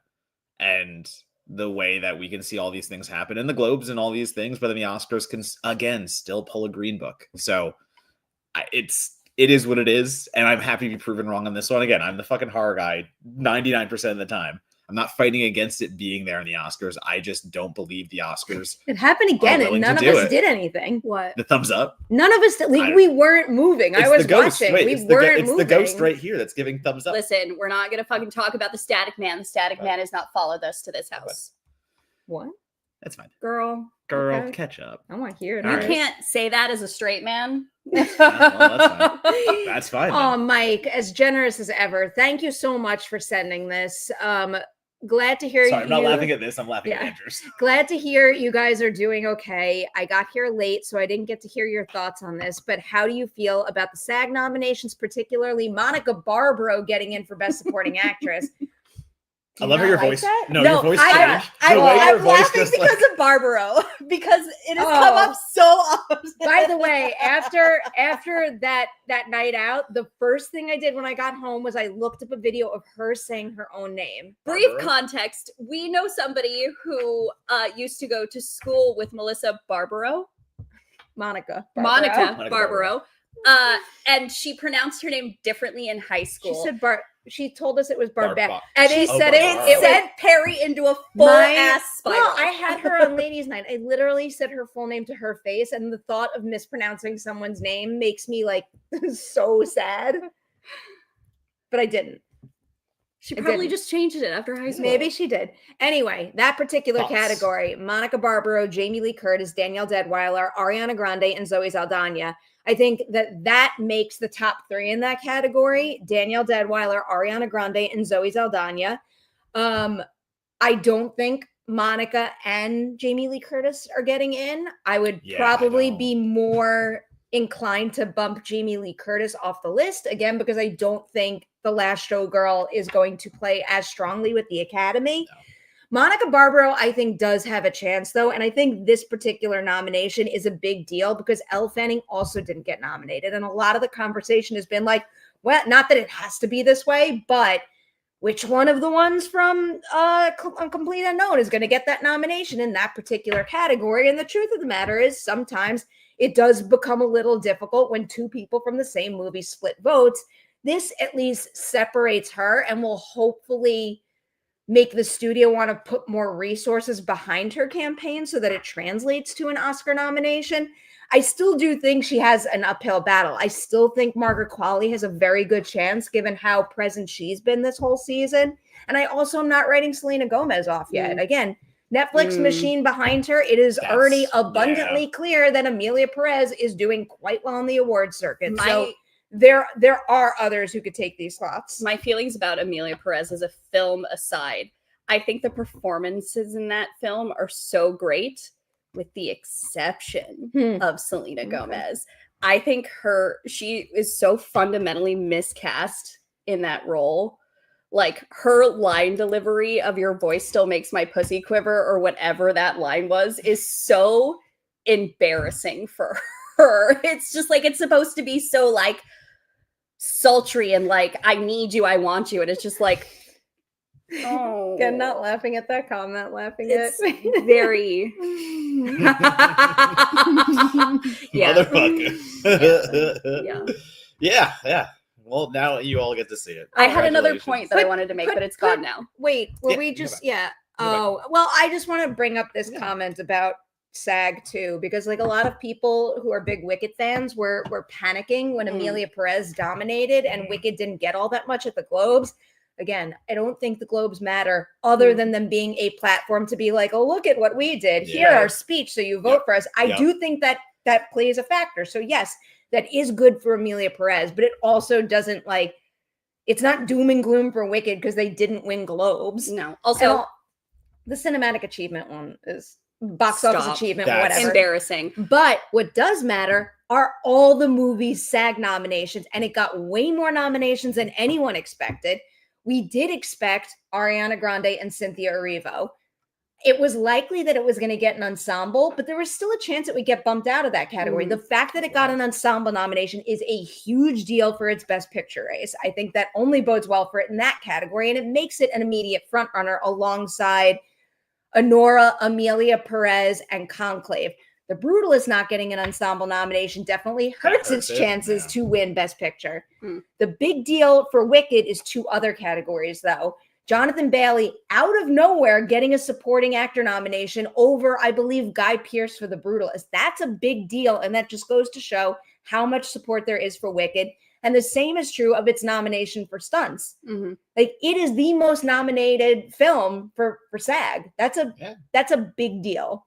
and the way that we can see all these things happen in the Globes and all these things, but then the Oscars can again still pull a green book. So it is what it is, and I'm happy to be proven wrong on this one. Again, I'm the fucking horror guy 99% of the time. I'm not fighting against it being there in the Oscars. I just don't believe the Oscars. It happened again, and none of us did anything. What? The thumbs up? None of us did. We weren't moving. I was watching. We weren't moving. It's the ghost right here that's giving thumbs up. Listen, we're not going to fucking talk about the Static Man. The Static Man has not followed us to this house. What? That's fine. Girl, okay. Catch up. I want to hear it. You can't say that as a straight man. That's fine. That's fine. Oh, Mike, as generous as ever. Thank you so much for sending this. Glad to hear you. I'm not laughing at this. I'm laughing at Andrews. Glad to hear you guys are doing okay. I got here late, so I didn't get to hear your thoughts on this. But how do you feel about the SAG nominations, particularly Monica Barbaro getting in for Best Supporting Actress? I love how your voice. That? No, your voice changed. I'm laughing because of Barbaro because it has come up so often. By the way, after that night out, the first thing I did when I got home was I looked up a video of her saying her own name. Brief context: we know somebody who used to go to school with Melissa Barbaro. Monica Barbaro. And she pronounced her name differently in high school. She said she told us it was Barbette. And it sent Perri into a full-ass spiral. No, I had her on Ladies' Night. I literally said her full name to her face, and the thought of mispronouncing someone's name makes me, like, so sad. But I didn't. She probably just changed it after high school. Maybe she did. Anyway, that particular category, Monica Barbaro, Jamie Lee Curtis, Danielle Deadwyler, Ariana Grande, and Zoe Saldana. I think that makes the top three in that category. Danielle Deadwyler, Ariana Grande, and Zoe Saldana. I don't think Monica and Jamie Lee Curtis are getting in. I would probably be more inclined to bump Jamie Lee Curtis off the list, again, because I don't think The Last Showgirl is going to play as strongly with the Academy. No. Monica Barbaro, I think, does have a chance, though, and I think this particular nomination is a big deal because Elle Fanning also didn't get nominated, and a lot of the conversation has been like, well, not that it has to be this way, but which one of the ones from Complete Unknown is going to get that nomination in that particular category? And the truth of the matter is sometimes it does become a little difficult when two people from the same movie split votes. This at least separates her and will hopefully make the studio want to put more resources behind her campaign so that it translates to an Oscar nomination. I still do think she has an uphill battle. I still think Margaret Qualley has a very good chance given how present she's been this whole season. And I also am not writing Selena Gomez off yet. Again, Netflix machine behind her. It is already abundantly clear that Amelia Perez is doing quite well on the awards circuit. So there are others who could take these slots. My feelings about Amelia Perez as a film aside, I think the performances in that film are so great, with the exception of Selena Gomez. I think she is so fundamentally miscast in that role. Like, her line delivery of "your voice still makes my pussy quiver," or whatever that line was, is so embarrassing for her. It's just like, it's supposed to be so like sultry and like, I need you, I want you, and it's just like, oh, Again, not laughing at that comment, laughing it's at very yeah. Motherfucker. Yeah. Yeah. Well, now you all get to see it. I had another Congratulations. point that I wanted to make, but it's gone now. Wait, were Yeah, we go just back. Oh, well, I just want to bring up this comment about SAG too, because like a lot of people who are big Wicked fans were panicking when Amelia Perez dominated and Wicked didn't get all that much at the Globes. Again, I don't think the Globes matter other than them being a platform to be like, oh, look at what we did. Here, our speech, so you vote for us. I do think that plays a factor. So yes, that is good for Amelia Perez, but it also doesn't like, it's not doom and gloom for Wicked because they didn't win Globes. No. Also, the cinematic achievement one is box office achievement, whatever. Embarrassing. But what does matter are all the movies' SAG nominations, and it got way more nominations than anyone expected. We did expect Ariana Grande and Cynthia Erivo. It was likely that it was going to get an ensemble, but there was still a chance it would get bumped out of that category. The fact that it got an ensemble nomination is a huge deal for its Best Picture race. I think that only bodes well for it in that category, and it makes it an immediate frontrunner alongside Anora, Amelia Perez, and Conclave. The Brutalist not getting an ensemble nomination definitely hurts its chances to win Best Picture. The big deal for Wicked is two other categories, though. Jonathan Bailey, out of nowhere, getting a supporting actor nomination over, I believe, Guy Pearce for The Brutalist. That's a big deal, and that just goes to show how much support there is for Wicked. And the same is true of its nomination for stunts. Like, it is the most nominated film for SAG. That's a big deal.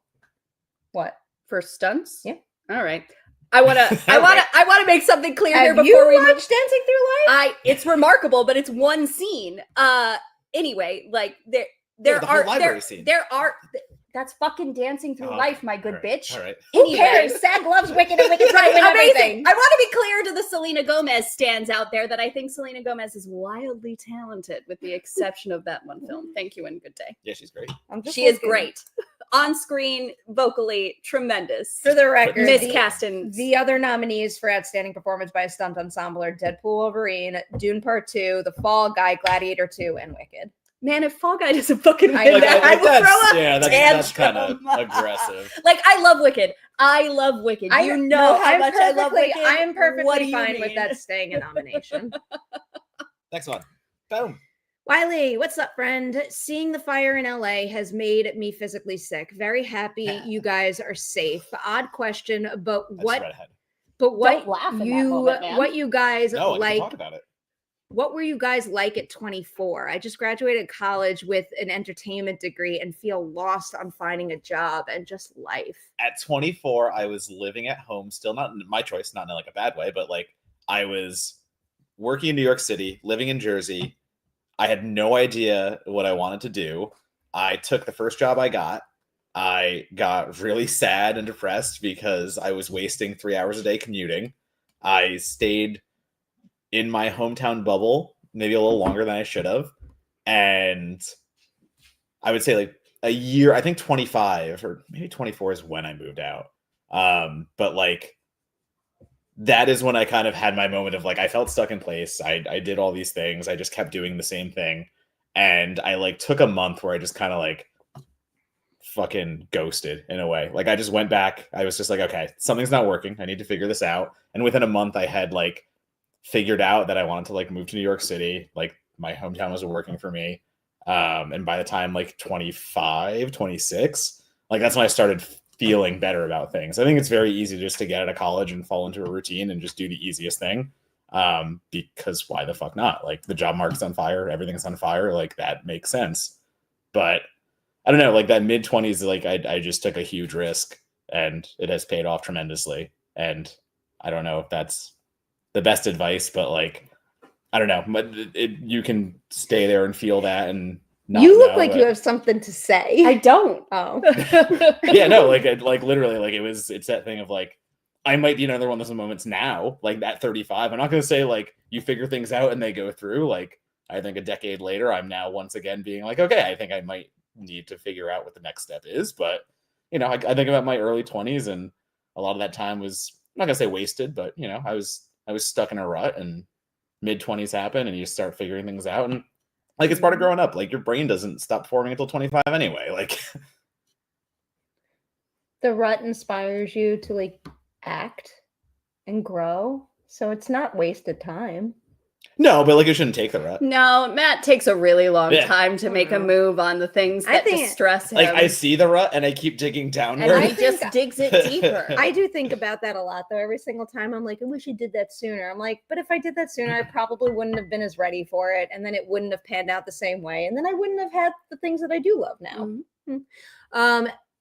What? For stunts? Yeah. All right. I want to make something clear here before we watched Dancing Through Life? It's remarkable, but it's one scene. Anyway, like there are that's fucking Dancing Through Life, my good bitch. All right. Who cares? SAG loves Wicked, and Wicked's Right, gonna win amazing. everything. I want to be clear to the Selena Gomez stands out there that I think Selena Gomez is wildly talented, with the exception of that one film. Thank you and good day. Yeah, she's great. She is great. On screen, vocally, tremendous. For the record, miscasting. The other nominees for outstanding performance by a stunt ensemble are Deadpool, Wolverine, Dune Part 2, The Fall Guy, Gladiator 2, and Wicked. Man, if Fall Guy doesn't fucking win I that, that's kind of aggressive. Like, I love Wicked. You know how much I love Wicked. I am perfectly fine with that staying a nomination. Next one. Boom. Wiley, what's up, friend? Seeing the fire in LA has made me physically sick. Very happy you guys are safe. Odd question, but what Don't laugh in that moment, man. what you guys No, like? talk about it. What were you guys like at 24? I just graduated college with an entertainment degree and feel lost on finding a job and just life. At 24, I was living at home, still not my choice, not in like a bad way, but like I was working in New York City, living in Jersey. I had no idea what I wanted to do. I took the first job I got. I got really sad and depressed because I was wasting 3 hours a day commuting. I stayed in my hometown bubble, maybe a little longer than I should have. And I would say like a year, I think 25 or maybe 24 is when I moved out. But like, that is when I kind of had my moment of like, I felt stuck in place. I did all these things. I just kept doing the same thing. And I like took a month where I just kind of like fucking ghosted in a way. Like I just went back. I was just like, okay, something's not working. I need to figure this out. And within a month I had like figured out that I wanted to like move to New York City. Like my hometown was working for me. And by the time like 25, 26, like that's when I started feeling better about things. I think it's very easy just to get out of college and fall into a routine and just do the easiest thing. Because why the fuck not? Like the job market's on fire, everything's on fire. Like that makes sense. But I don't know, like that mid-20s, like I just took a huge risk and it has paid off tremendously. And I don't know if that's the best advice, but like, I don't know, but you can stay there and feel that and not You look know, like but... you have something to say. I don't. Oh. Yeah, no, like literally, like it's that thing of like, I might be another one of those moments now, like at 35. I'm not going to say like you figure things out and they go through. Like, I think a decade later, I'm now once again being like, okay, I think I might need to figure out what the next step is. But, you know, I think about my early 20s, and a lot of that time was, I'm not going to say wasted, but, you know, I was stuck in a rut, and mid 20s happen and you start figuring things out. And like, it's part of growing up. Like, your brain doesn't stop forming until 25 anyway. Like, The rut inspires you to like act and grow. So it's not wasted time. no, but like, it shouldn't take the rut. No, Matt takes a really long Yeah. time to make a move on the things I that think- distress him. Like, I see the rut and I keep digging downward. and I he just think- digs it deeper. I do think about that a lot though. Every single time I'm like, I wish I did that sooner. I'm like, but if I did that sooner, I probably wouldn't have been as ready for it. And then it wouldn't have panned out the same way. And then I wouldn't have had the things that I do love now. Mhm.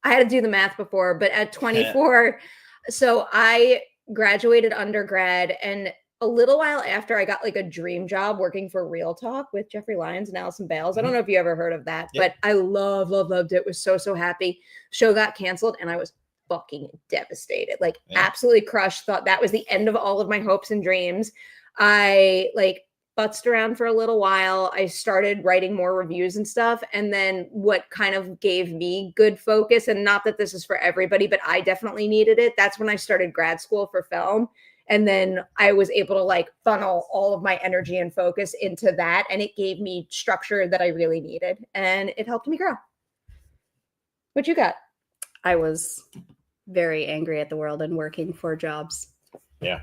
I had to do the math before, but at 24, so I graduated undergrad, and a little while after I got like a dream job working for Real Talk with Jeffrey Lyons and Allison Bales. I don't know if you ever heard of that, Yeah. but I loved it. Was so happy. Show got canceled and I was fucking devastated. Like absolutely crushed. Thought that was the end of all of my hopes and dreams. I like butzed around for a little while. I started writing more reviews and stuff. And then what kind of gave me good focus, and not that this is for everybody, but I definitely needed it. That's when I started grad school for film. And then I was able to like funnel all of my energy and focus into that. And it gave me structure that I really needed. And it helped me grow. What you got? I was very angry at the world and working for jobs. Yeah.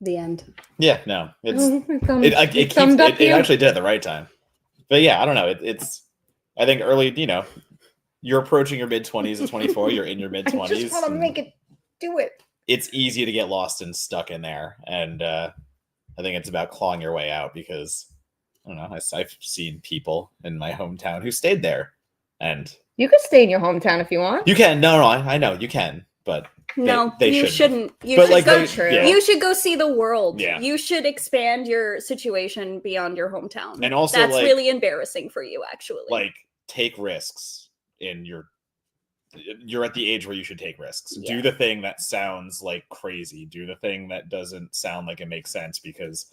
The end. Yeah, no, it's summed up it you. actually did at the right time. But yeah, I don't know. It's I think early, you know, you're approaching your mid 20s at 24. You're in your mid 20s. I just want to make it do it. It's easy to get lost and stuck in there, and I think it's about clawing your way out, because I don't know. I've seen people in my hometown who stayed there, and You could stay in your hometown if you want. you can. No, I know you can, but No, they you shouldn't. shouldn't. You But, should like, go. they- true. yeah. You should go see the world. Yeah. You should expand your situation beyond your hometown. And also, that's like- really embarrassing for you, actually. Like, take risks in your. You're at the age where you should take risks. Yeah. Do the thing that sounds like crazy. Do the thing that doesn't sound like it makes sense. Because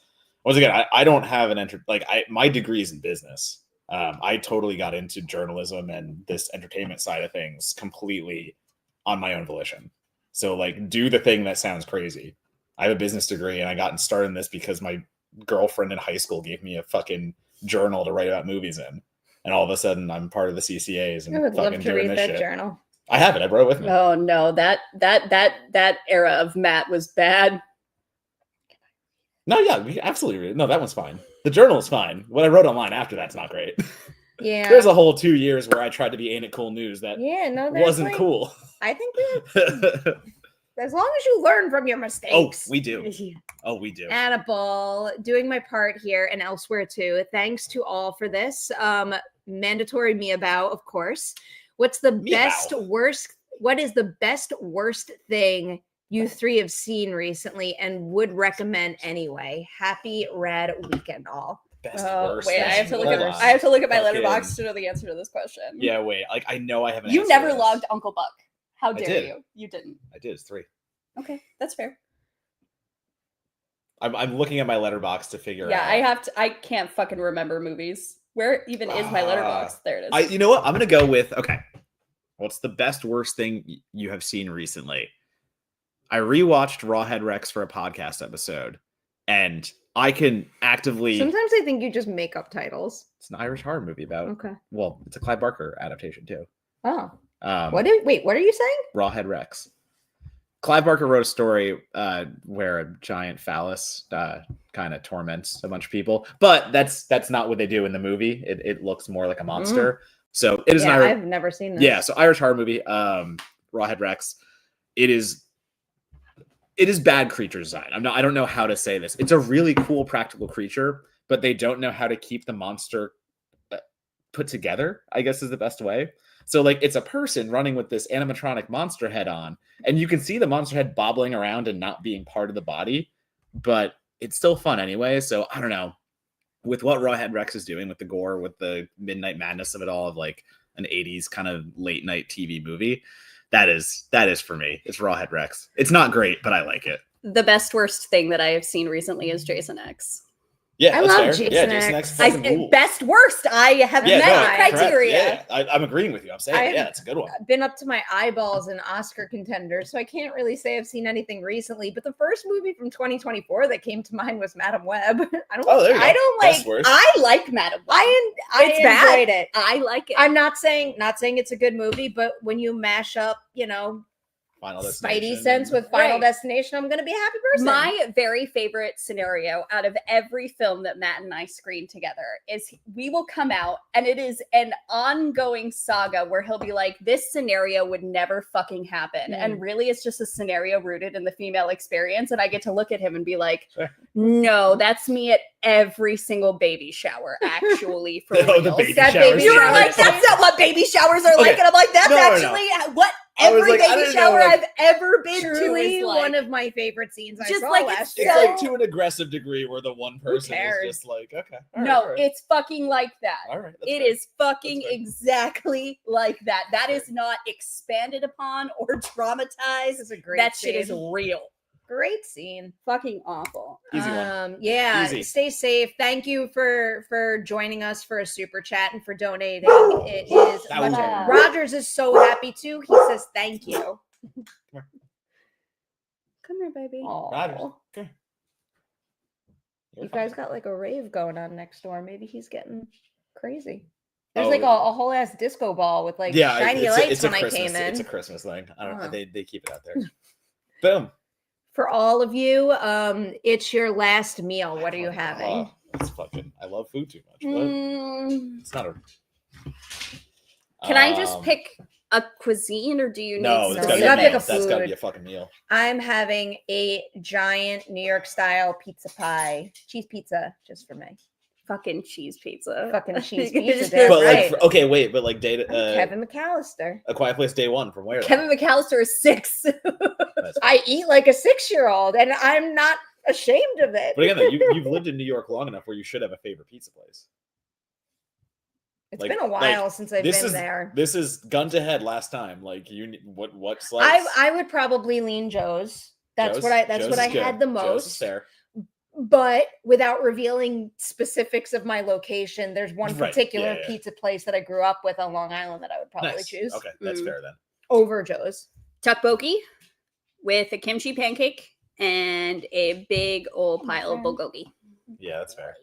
once again, I don't have my degree is in business. I totally got into journalism and this entertainment side of things completely on my own volition. So like, do the thing that sounds crazy. I have a business degree, and I got started in this because my girlfriend in high school gave me a fucking journal to write about movies in. And all of a sudden I'm part of the CCAs and I would fucking love to doing read this that shit. journal. I have it. I brought it with me. Oh no, that era of Matt was bad. No, yeah, we absolutely read it. No, that one's fine. The journal is fine. What I wrote online after that's not great. Yeah. There's a whole 2 years where I tried to be Ain't It Cool News that Yeah, no, that's wasn't like, cool. I think that as long as you learn from your mistakes. Oh, we do. Oh, we do. Annabelle, doing my part here and elsewhere too. Thanks to all for this. Mandatory Mia Bow, of course. What's the Mia best Bow. worst? What is the best worst thing you three have seen recently and would recommend anyway? Happy rad weekend, all. Best Oh, worst. wait, I thing. have to look Hold at on. I have to look at my Fucking- letterbox to know the answer to this question. Yeah, wait. Like, I know I haven't. You answered never this. logged Uncle Buck. How dare did. you? You didn't. I did. It's 3. Okay, that's fair. I'm looking at my letterbox to figure Yeah, out. I can't fucking remember movies. Where even is my letterbox? There it is. You know what? I'm gonna go with okay. What's the best worst thing you have seen recently? I rewatched Rawhead Rex for a podcast episode, and I can actively. Sometimes I think you just make up titles. It's an Irish horror movie about. Okay. Well, it's a Clive Barker adaptation too. Oh. What What are you saying? Rawhead Rex. Clive Barker wrote a story where a giant phallus kind of torments a bunch of people, but that's not what they do in the movie. It looks more like a monster. So it is Yeah, an Irish. I've never seen this. Yeah, so Irish horror movie, Rawhead Rex. It is bad creature design. I don't know how to say this. It's a really cool practical creature, but they don't know how to keep the monster put together, I guess is the best way. So like it's a person running with this animatronic monster head on, and you can see the monster head bobbling around and not being part of the body, but it's still fun anyway. So I don't know, with what Rawhead Rex is doing with the gore, with the midnight madness of it all, of like an 80s kind of late night TV movie, that is for me. It's Rawhead Rex. It's not great, but I like it. The best worst thing that I have seen recently is Jason X. Yeah, I that's love fair. Jason Yeah, X. Jason X fucking rules. Best worst. I have Yeah, met no, the correct. criteria. Yeah, I'm agreeing with you. I'm saying, yeah, it's a good one. I've been up to my eyeballs in Oscar contenders, so I can't really say I've seen anything recently. But the first movie from 2024 that came to mind was Madam Web. Oh, there you go. I don't like. Best worst. I like Madam Web. I It's bad. enjoyed it. I like it. I'm not saying it's a good movie, but when you mash up, Final Spidey Destination sense and- with Final Right. Destination, I'm gonna be a happy person. My very favorite scenario out of every film that Matt and I screen together is we will come out and it is an ongoing saga where he'll be like, this scenario would never fucking happen. And really it's just a scenario rooted in the female experience. And I get to look at him and be like, Sure. no, that's me at every single baby shower, actually, for Oh, real. the baby That showers. baby You were shower. like, that's not what baby showers are like. Okay. And I'm like, that's No, no, no. actually what I was every like, I baby didn't know, shower like, I've ever been to Truly is like. one of my favorite scenes I Just saw like last it's year. It's so- like to an aggressive degree where the one person is cares? just like, okay. all No, right, it's fucking like that. all right. It is fucking That's fair. exactly like that. That That's is not expanded upon or This dramatized. is a great That shit is scene. real. Great scene. Fucking awful. Easy one. Yeah, Easy. stay safe. Thank you for joining us for a super chat and for donating. It is That was much- all. Rogers is so happy too. He says thank you. Come here, baby. Rogers, Aw. okay. You're You fine. guys got like a rave going on next door. Maybe he's getting crazy. There's Oh, like a whole ass disco ball with like yeah, shiny it's lights a when I Christmas, came in. It's a Christmas thing. I don't know. Oh. They keep it out there. Boom. For all of you, it's your last meal. What are you having? Oh, that's fucking. I love food too much, but it's not a. Can I just Um, pick a cuisine, or do you No, need that's No, gotta you be a gotta meal. pick a That's gotta food. be a fucking meal. I'm having a giant New York style pizza pie, cheese pizza, just for me. fucking cheese pizza? Fucking cheese You pizza, just- damn But right. like, okay, wait, but like data. Kevin McAllister. A Quiet Place Day One from where? though? Kevin McAllister is 6. That's- I eat like a 6-year-old, and I'm not ashamed of it. But again, though, you've lived in New York long enough where you should have a favorite pizza place. It's like- been a while since I've This been is there. this is gun to head last time. Like what slice? I would probably lean Joe's. That's Joe's- what I Joe's is had good. the Joe's is most. fair. But without revealing specifics of my location, there's one Right, particular yeah. pizza place that I grew up with on Long Island that I would probably Nice. choose Okay, that's Mm. fair then. over Joe's. Tteokbokki with a kimchi pancake and a big old pile of Okay. bulgogi. Yeah, that's fair.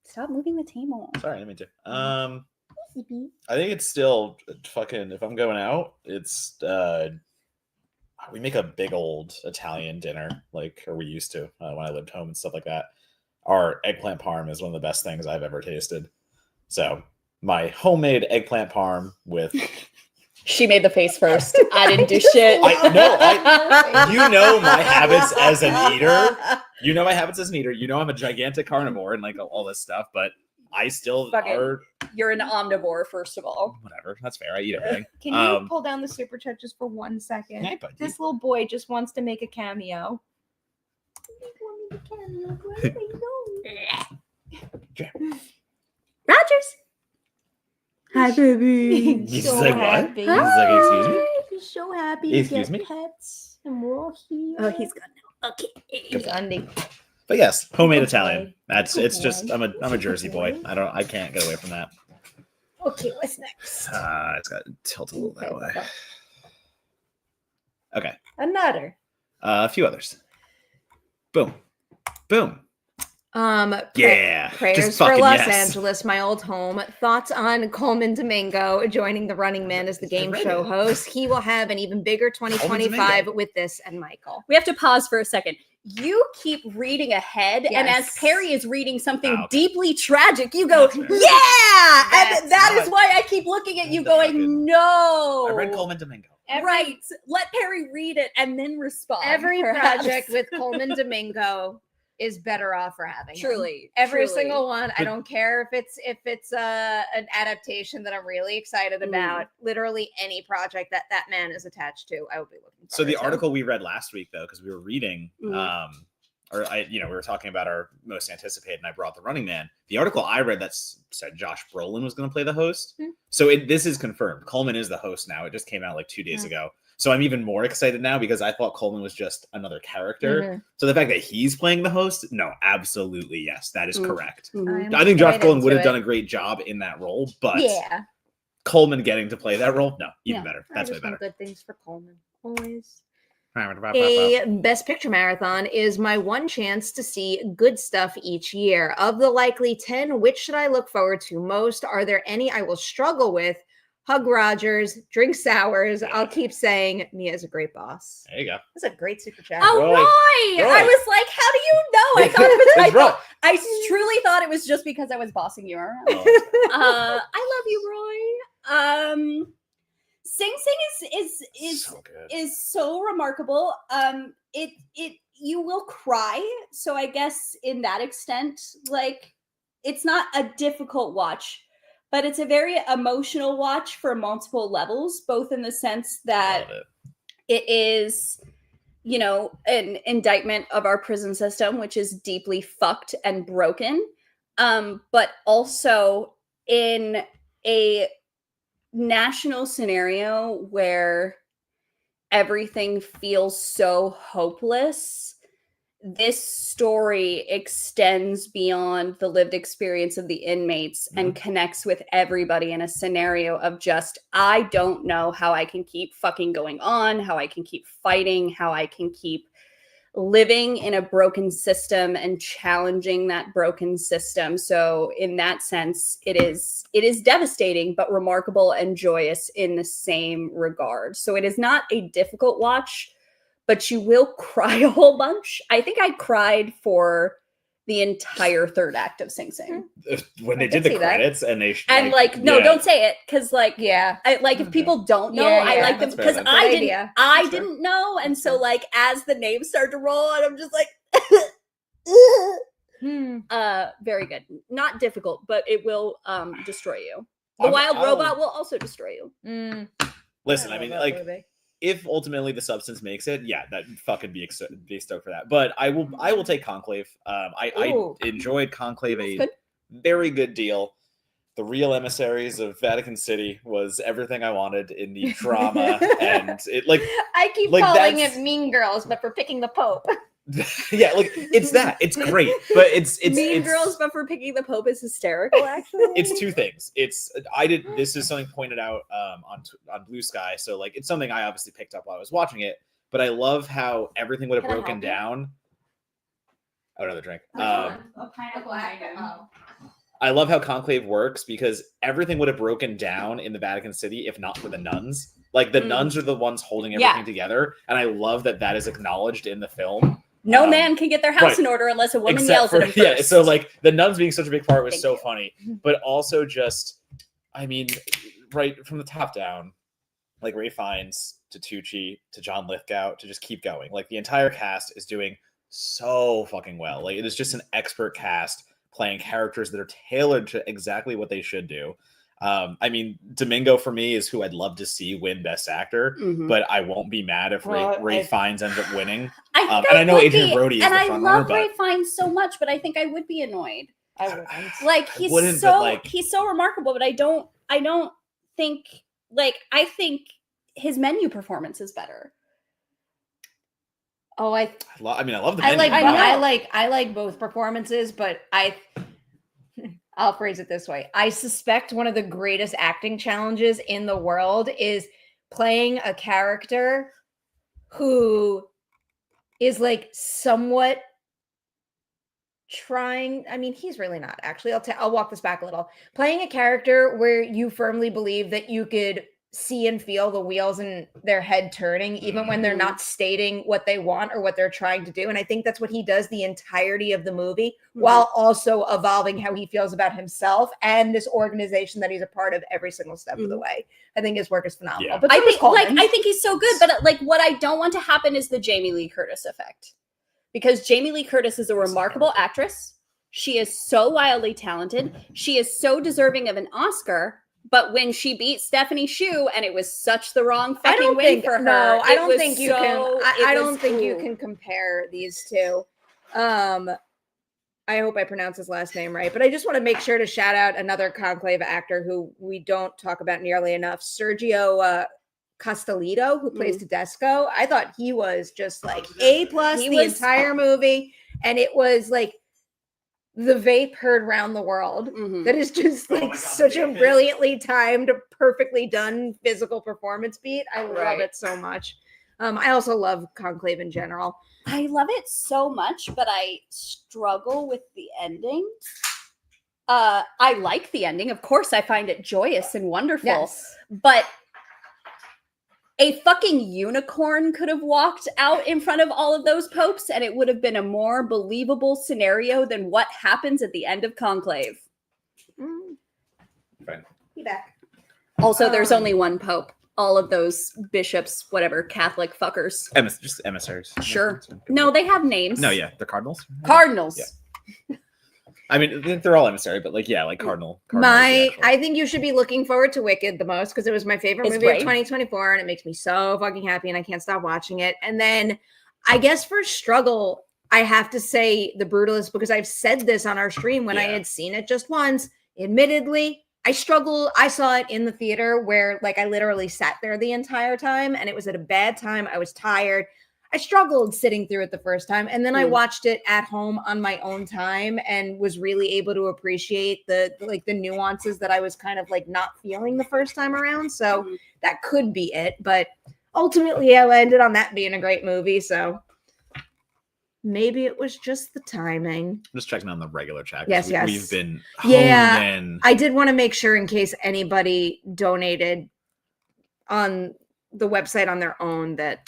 Stop moving the table. Sorry, I didn't mean to. I think it's still fucking. If I'm going out, it's we make a big old Italian dinner, like or we used to when I lived home and stuff like that. Our eggplant parm is one of the best things I've ever tasted. So my homemade eggplant parm with She made the face first. I didn't do shit. you know my habits as an eater. You know my habits as an eater. You know I'm a gigantic carnivore and like all this stuff, but I still Fucking- are You're an omnivore, first of all. whatever. That's fair. I eat everything. Can you pull down the super chat just for 1 second? Hey, buddy. This little boy just wants to make a cameo. Rogers. Hi, baby. He's like, what? He's like, excuse me? He's so happy Excuse me? pets, and we're all here. Oh, he's gone now. Okay. He's Andy. But yes, homemade Good Italian. boy. That's Good it's just boy. I'm a Jersey boy. boy. I can't get away from that. Okay, what's next? It's got to tilt a little that Okay, way. bye-bye. Okay. Another. A few others. Boom. Boom. Yeah. Prayers Just for fucking Los yes. Angeles, my old home. Thoughts on Colman Domingo joining the Running Man as the game read show it. host? He will have an even bigger 2025 with this and Michael. We have to pause for a second. You keep reading ahead, and as Yes. Perri is reading something Oh, okay. deeply tragic, you go, That's fair. yeah! That's And that not- is why I keep looking at you The going, fucking- no. I read Colman Domingo. Right. Let Perri read it and then respond. Every perhaps. project with Colman Domingo is better off for having him. Truly, Every truly. single one. I don't care if it's an adaptation that I'm really excited about. Literally any project that man is attached to, I will be looking forward So the to. article we read last week, though, because we were reading, we were talking about our most anticipated, and I brought The Running Man. The article I read that said Josh Brolin was going to play the host. So this is confirmed. Colman is the host now. It just came out like 2 days ago. So I'm even more excited now because I thought Colman was just another character. So the fact that he's playing the host, no, absolutely yes, that is correct. I think Josh Brolin would have done a great job in that role, but Colman getting to play that role, no, even better. That's way better. Good things for Colman, always. A Best Picture Marathon is my one chance to see good stuff each year. Of the likely 10, which should I look forward to most? Are there any I will struggle with? Hug Rogers, drink sours. I'll keep saying Mia's a great boss. There you go. That's a great super chat. Oh, Roy! I was like, how do you know? I thought it was. I truly thought it was just because I was bossing you around. I love you, Roy. Sing Sing is so remarkable. You will cry. So I guess in that extent, like, it's not a difficult watch. But it's a very emotional watch for multiple levels, both in the sense that it is, an indictment of our prison system, which is deeply fucked and broken, but also in a national scenario where everything feels so hopeless. This story extends beyond the lived experience of the inmates and connects with everybody in a scenario of just, I don't know how I can keep fucking going on, how I can keep fighting, how I can keep living in a broken system and challenging that broken system. So in that sense, it is devastating, but remarkable and joyous in the same regard. So it is not a difficult watch, but you will cry a whole bunch. I think I cried for the entire third act of Sing Sing. When they did the credits and they... don't say it, because if people don't know, I like them, because I didn't know, and so like as the names start to roll, and I'm just like... very good. Not difficult, but it will destroy you. The wild robot will also destroy you. Listen, I mean, like... If ultimately the substance makes it, that fucking be stoked for that. But I will take Conclave. I enjoyed Conclave, a very good deal. The Real Emissaries of Vatican City was everything I wanted in the drama, and it I keep calling it Mean Girls, but for picking the Pope. It's that. It's great, but it's Mean Girls, but for picking the Pope is hysterical. Actually, it's two things. This is something pointed out on Blue Sky, so like it's something I obviously picked up while I was watching it. But I love how everything would have broken down. Oh, another drink. I love how Conclave works because everything would have broken down in the Vatican City if not for the nuns. Like the nuns are the ones holding everything together, and I love that is acknowledged in the film. No man can get their house in order unless a woman yells at him first. Yeah, so like the nuns being such a big part was so funny, but also just, I mean, right from the top down, like Ray Fiennes to Tucci to John Lithgow to just keep going. Like the entire cast is doing so fucking well. Like it is just an expert cast playing characters that are tailored to exactly what they should do. I mean, Domingo for me is who I'd love to see win Best Actor, but I won't be mad if Ray Fiennes ends up winning. I know Adrian Brody is the front runner, and I love Ray Fiennes so much, but I think I would be annoyed. I wouldn't. Like he's so remarkable, but I don't think I think his Menu performance is better. Oh, I love the Menu. I like both performances, but I'll phrase it this way. I suspect one of the greatest acting challenges in the world is playing a character who is like somewhat trying. I mean, he's really not actually. I'll walk this back a little. Playing a character where you firmly believe that you could see and feel the wheels in their head turning, even when they're not stating what they want or what they're trying to do. And I think that's what he does the entirety of the movie, while also evolving how he feels about himself and this organization that he's a part of every single step of the way. I think his work is phenomenal. Yeah. But I think he's so good. But like, what I don't want to happen is the Jamie Lee Curtis effect, because Jamie Lee Curtis is a remarkable actress. She is so wildly talented. She is so deserving of an Oscar. But when she beat Stephanie Hsu, and it was such the wrong fucking win for her. No, I don't was think you so- can. I it don't was- think you ooh. can compare these two. I hope I pronounce his last name right, but I just want to make sure to shout out another Conclave actor who we don't talk about nearly enough, Sergio Castellito, who plays Tedesco. I thought he was just like A+ the entire movie, and it was like the vape heard round the world. That is just like such a brilliantly timed, perfectly done physical performance beat. I love it so much. I also love Conclave in general. I love it so much, but I struggle with the ending. I like the ending. Of course, I find it joyous and wonderful. Yes. But a fucking unicorn could have walked out in front of all of those popes, and it would have been a more believable scenario than what happens at the end of Conclave. Fine. Be back. Also, there's only one pope. All of those bishops, whatever, Catholic fuckers. Just emissaries. Sure. No, they have names. No, yeah, the cardinals. Cardinals. Yeah. I mean, they're all emissary, but like, yeah, like cardinal. I think you should be looking forward to Wicked the most because it was my favorite It's movie great. of 2024, and it makes me so fucking happy, and I can't stop watching it. And then, I guess for struggle, I have to say The Brutalist because I've said this on our stream when I had seen it just once. Admittedly, I struggle. I saw it in the theater where like I literally sat there the entire time, and it was at a bad time. I was tired. I struggled sitting through it the first time, and then I watched it at home on my own time and was really able to appreciate the nuances that I was kind of like not feeling the first time around. So that could be it, but ultimately I landed on that being a great movie. So maybe it was just the timing. I'm just checking on the regular chat. Yes, yes. We've been honed in. I did want to make sure in case anybody donated on the website on their own that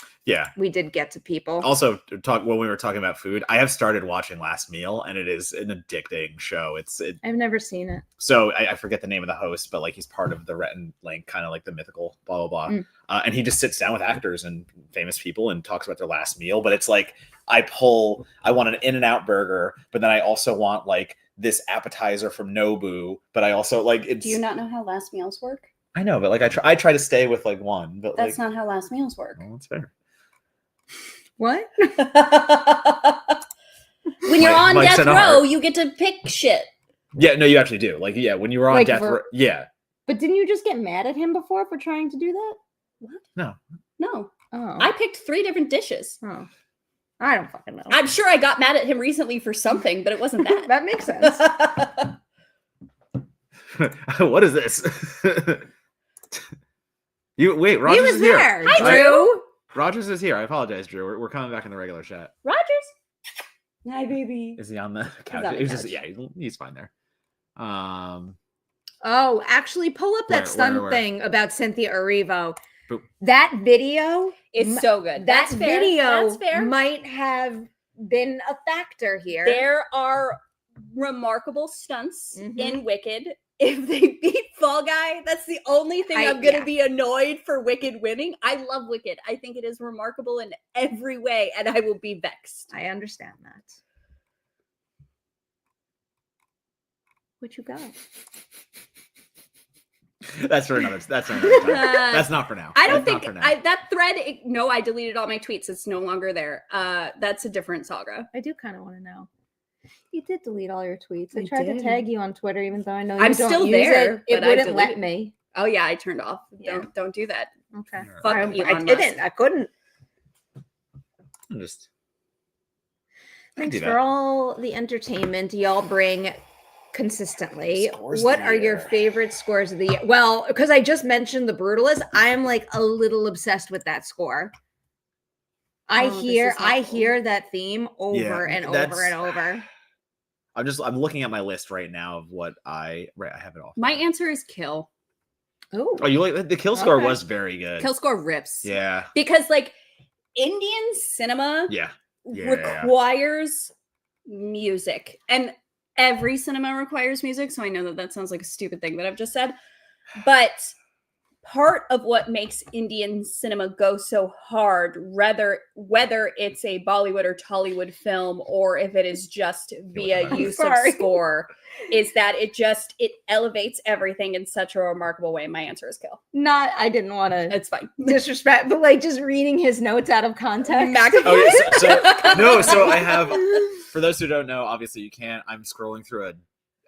we did get to people. Also, when we were talking about food, I have started watching Last Meal, and it is an addicting show. I've never seen it. So I forget the name of the host, but like he's part of the Rhett and Link, kind of like the mythical blah blah blah. And he just sits down with actors and famous people and talks about their last meal. But it's like I want an In-N-Out burger, but then I also want like this appetizer from Nobu. But I also like it's. Do you not know how last meals work? I know, but like I try to stay with like one. But that's like, not how last meals work. Well, that's fair. What? When you're on death row, you get to pick shit. Yeah, no, you actually do. Like, yeah, when you were on death row, yeah. But didn't you just get mad at him before for trying to do that? What? No. Oh. I picked 3 different dishes. Oh. I don't fucking know. I'm sure I got mad at him recently for something, but it wasn't that. That makes sense. What is this? Wait, Rogers he was is there. Here. Hi, Drew. Rogers is here. I apologize, Drew. We're coming back in the regular chat. Rogers. Hi, baby. Is he on the couch? on the He's couch. just he's fine there. Oh, actually, pull up that where? thing about Cynthia Erivo. Boop. That video It's so good. That That's fair. video That's fair. might have been a factor here. There are remarkable stunts Mhm. in Wicked. If they beat Fall Guy, that's the only thing I'm going to be annoyed for Wicked winning. I love Wicked. I think it is remarkable in every way, and I will be vexed. I understand that. What you got? That's for another. That's for another time. That's not for now. I don't That's think not for now. that thread. No, I deleted all my tweets. It's no longer there. That's a different saga. I do kind of want to know. You did delete all your tweets. I I tried to did. tag you on Twitter, even though I know I'm you don't still use there, It but I wouldn't let deleted- me. Oh yeah, I turned off. Yeah. Don't do that. Okay. Fuck I Elon didn't. Musk. I couldn't. I'm just. Thanks for all the entertainment y'all bring consistently. Scores of What the are your year. favorite scores of the year? Well, because I just mentioned The Brutalist, I am like a little obsessed with that score. I this hear is helpful. that theme over and over and over. I'm looking at my list right now of what I have it all. My answer is Kill. Oh, Oh, you like the kill score Okay. was very good. Kill score rips. Yeah. Because like Indian cinema Yeah. requires music, and every cinema requires music. So I know that sounds like a stupid thing that I've just said, but part of what makes Indian cinema go so hard, whether it's a Bollywood or Tollywood film, or if it is just via use of score, is that it elevates everything in such a remarkable way. My answer is kill. I didn't want to It's fine. disrespect, but like just reading his notes out of context. So I have, for those who don't know, obviously you can't, I'm scrolling through it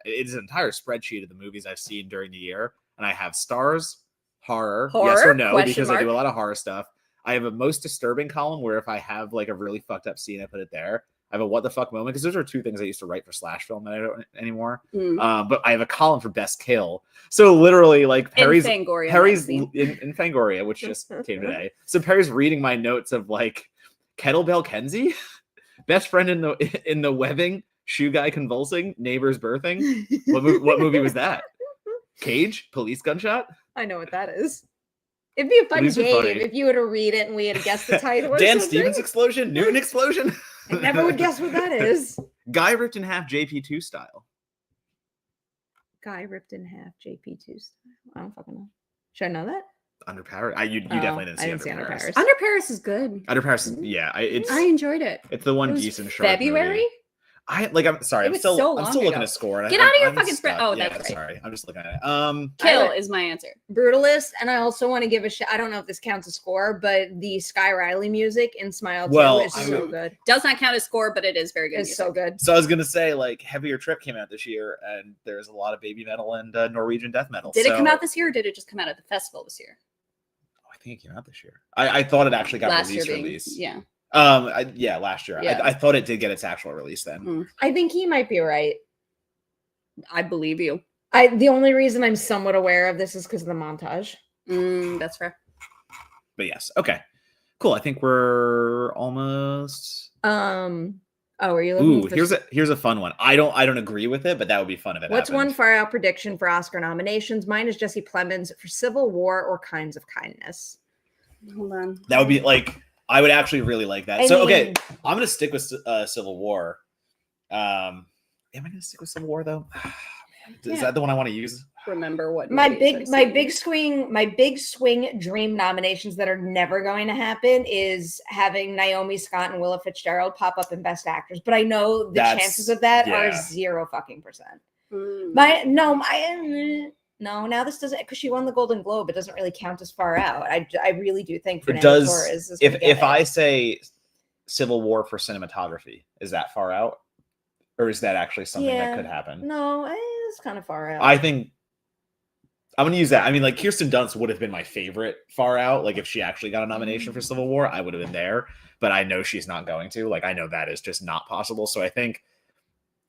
is an entire spreadsheet of the movies I've seen during the year, and I have stars, horror, yes or no, because I do a lot of horror stuff. I have a most disturbing column where if I have like a really fucked up scene, I put it there. I have a what the fuck moment, because those are two things I used to write for Slash Film that I don't anymore. But I have a column for best kill. So literally, like Perri's in Fangoria, which just came today. So Perri's reading my notes of like Kettlebell Kenzie, best friend in the webbing, shoe guy convulsing, neighbors birthing. What movie was that? Cage, police gunshot. I know what that is. It'd be a fun game if you were to read it and we had to guess the title. Dan Stevens explosion, Newton explosion. I never would guess what that is. Guy ripped in half, JP2 style. Guy ripped in half, JP2 style. I don't fucking know. Should I know that? Under Paris. You definitely didn't see Under Paris. Under Paris is good. Under Paris, I enjoyed it. It's the one decent short February. Movie. I'm sorry. I'm still looking at score. Get out of your fucking spread. Oh, that's right. Sorry. I'm just looking at it. Kill is my answer. Brutalist, and I also want to give a I don't know if this counts as score, but the Sky Riley music in Smile 2 is so good. Does not count as score, but it is very good. It's so good. So I was gonna say, like, Heavier Trip came out this year, and there's a lot of baby metal and Norwegian death metal. Did it come out this year, or did it just come out at the festival this year? Oh, I think it came out this year. I thought it actually got released. Yeah. Last year. Yeah. I thought it did get its actual release then. I think he might be right. I believe you. The only reason I'm somewhat aware of this is because of the montage. That's fair. But yes, okay, cool. I think we're almost. Are you looking? Here's a fun one. I don't agree with it, but that would be fun if it What's happened. one far out prediction for Oscar nominations? Mine is Jesse Plemons for Civil War or Kinds of Kindness. Hold on. That would be like. I would actually really like that. Okay, I'm going to stick with Civil War. Am I going to stick with Civil War though? Is that the one I want to use? Remember what my big swing dream nominations that are never going to happen is having Naomi Scott and Willa Fitzgerald pop up in Best Actors. But I know the chances of that are 0%. No, now this doesn't, because she won the Golden Globe. It doesn't really count as far out. I really do think Fernando Torres is if I say Civil War for cinematography, is that far out, or is that actually something that could happen? No, it's kind of far out. I think I'm going to use that. I mean, like Kirsten Dunst would have been my favorite far out. Like if she actually got a nomination for Civil War, I would have been there. But I know she's not going to. Like I know that is just not possible. So I think.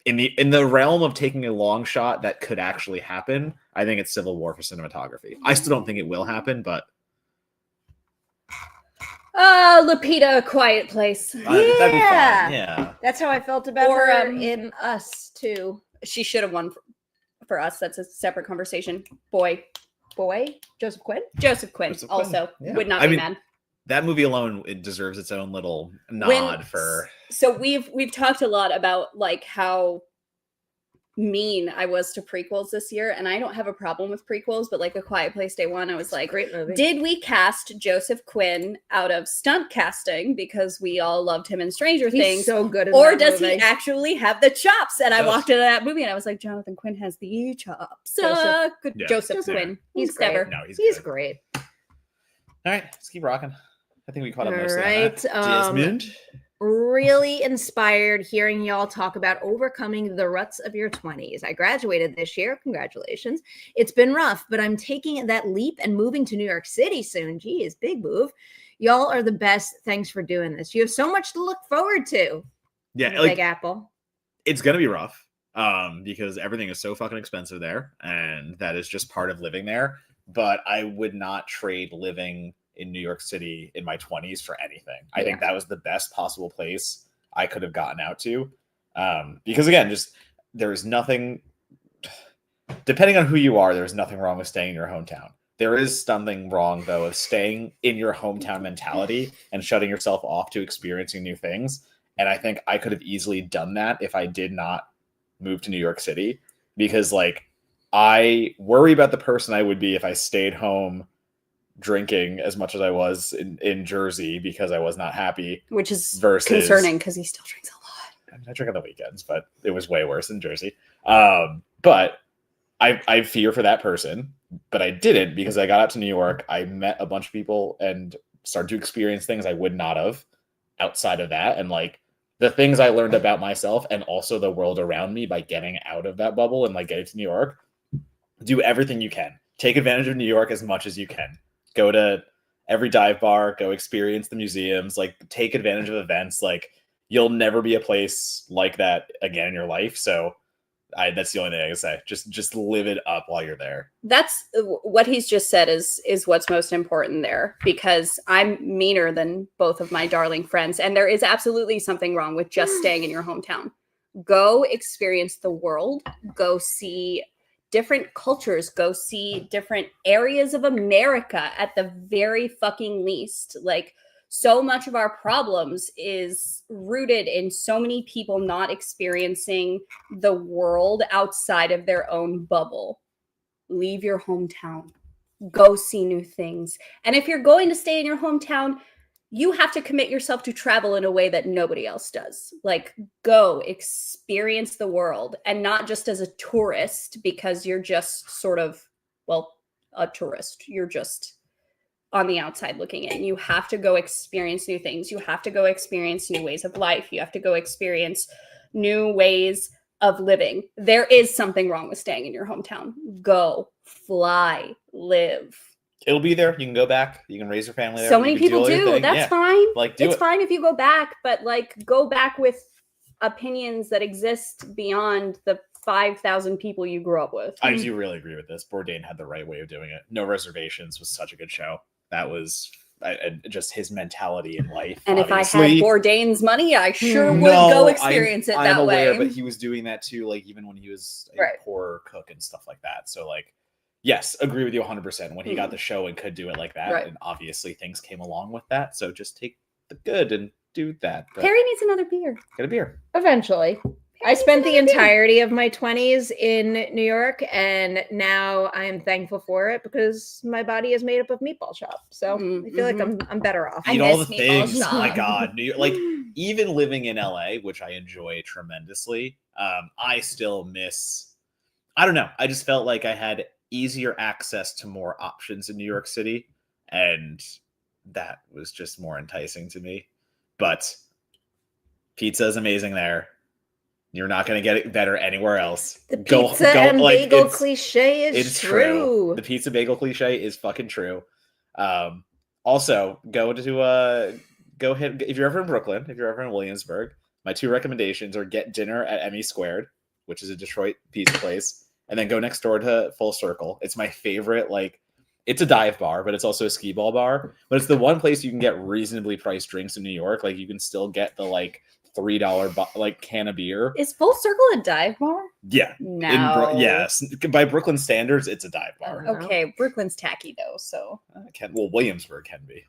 In the realm of taking a long shot that could actually happen, I think it's Civil War for cinematography. I still don't think it will happen, but Lupita, Quiet Place. That'd be fun. Yeah, that's how I felt about her in Us too. She should have won for Us. That's a separate conversation. Boy, Joseph Quinn. Also would not be mad. That movie alone, it deserves its own little nod for. So we've talked a lot about like how mean I was to prequels this year, and I don't have a problem with prequels, but like A Quiet Place Day One, I was like, great movie. Did we cast Joseph Quinn out of stunt casting because we all loved him in Stranger Things? So good, or does he actually have the chops? And I walked into that movie and I was like, Jonathan Quinn has the chops. Joseph Quinn. He's great. No, he's great. All right, let's keep rocking. I think we caught up most of that. Desmond. Really inspired hearing y'all talk about overcoming the ruts of your 20s. I graduated this year. Congratulations. It's been rough, but I'm taking that leap and moving to New York City soon. Geez, big move. Y'all are the best. Thanks for doing this. You have so much to look forward to. Yeah, Big Apple. It's going to be rough because everything is so fucking expensive there, and that is just part of living there. But I would not trade living in New York City in my 20s for anything. I think that was the best possible place I could have gotten out to. Because again, just there's nothing, depending on who you are, there's nothing wrong with staying in your hometown. There is something wrong though of staying in your hometown mentality and shutting yourself off to experiencing new things. And I think I could have easily done that if I did not move to New York City, because like I worry about the person I would be if I stayed home drinking as much as I was in Jersey because I was not happy. Which is versus concerning because he still drinks a lot. I drink on the weekends, but it was way worse in Jersey. But I fear for that person, but I didn't because I got out to New York. I met a bunch of people and started to experience things I would not have outside of that. And like the things I learned about myself and also the world around me by getting out of that bubble and like getting to New York, do everything you can. Take advantage of New York as much as you can. Go to every dive bar, go experience the museums, like take advantage of events. Like you'll never be a place like that again in your life. So that's the only thing I can say. Just live it up while you're there. That's what he's just said is what's most important there, because I'm meaner than both of my darling friends. And there is absolutely something wrong with just staying in your hometown. Go experience the world, go see different cultures, go see different areas of America at the very fucking least. Like, so much of our problems is rooted in so many people not experiencing the world outside of their own bubble. Leave your hometown. Go see new things. And if you're going to stay in your hometown, you have to commit yourself to travel in a way that nobody else does. Like, go experience the world, and not just as a tourist because you're just sort of, well, a tourist. You're just on the outside looking in. You have to go experience new things. You have to go experience new ways of life. You have to go experience new ways of living. There is something wrong with staying in your hometown. Go, fly, live. It'll be there. You can go back. You can raise your family there. So many people do. That's fine. Like, it's fine if you go back, but like go back with opinions that exist beyond the 5,000 people you grew up with. I do really agree with this. Bourdain had the right way of doing it. No Reservations was such a good show. That was just his mentality in life. And obviously. If I had Bourdain's money, I sure would go experience it that way. I'm aware, but he was doing that too, like even when he was a poor cook and stuff like that. So like, yes, agree with you 100%. When he got the show and could do it like that, and obviously things came along with that. So just take the good and do that. But Perri needs another beer. Get a beer. Eventually. I spent the entirety of my 20s in New York, and now I'm thankful for it because my body is made up of meatball shop. So I feel like I'm better off. Eat all the things. Oh my God. New York, like even living in LA, which I enjoy tremendously, I still miss, I don't know. I just felt like I had easier access to more options in New York City, and that was just more enticing to me. But pizza is amazing there. You're not going to get it better anywhere else. The pizza and bagel cliche is true. The pizza bagel cliche is fucking true. Also, go hit, if you're ever in Brooklyn, if you're ever in Williamsburg, my two recommendations are get dinner at Emmy Squared, which is a Detroit pizza place, and then go next door to Full Circle. It's my favorite, like, it's a dive bar, but it's also a skee ball bar. But it's the one place you can get reasonably priced drinks in New York. Like, you can still get the, like, $3 can of beer. Is Full Circle a dive bar? Yeah. No. Yes. By Brooklyn standards, it's a dive bar. Okay. Brooklyn's tacky though, so. Williamsburg can be.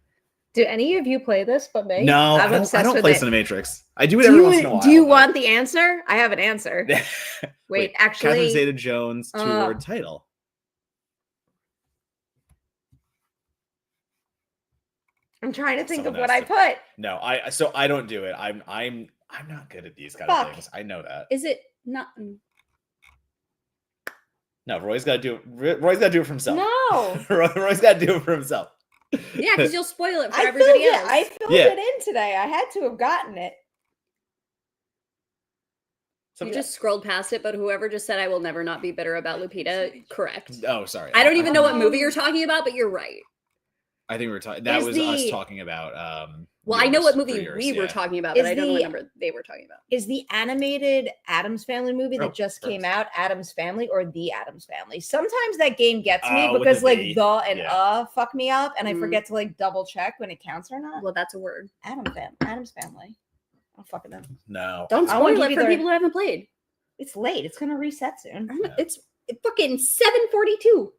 Do any of you play this but me? No, I don't play Cinematrix. I do it every once in a while. Do you want the answer? I have an answer. Wait, actually. Catherine Zeta-Jones, two-word title. I'm trying to think of what I put. No, I don't do it. I'm not good at these kind of things. I know that. Is it not? No, Roy's got to do it. Roy's got to do it for himself. No, Roy's got to do it for himself. Yeah, because you'll spoil it for everybody else. I filled it in today. I had to have gotten it. You just scrolled past it, but whoever just said I will never not be bitter about Lupita, correct. Oh, sorry. I don't even know what movie you're talking about, but you're right. I think we were talking. That was us talking about. Well, I know what movie we were talking about, but I don't know what number they were talking about. Is the animated Addams Family movie that just came out Addams Family or The Addams Family? Sometimes that game gets me because like the and fuck me up, and I forget to like double check when it counts or not. Well, that's a word. Addams Family. I'm fucking them. No, don't spoil it for people who haven't played. It's late. It's gonna reset soon. It's fucking 7:42.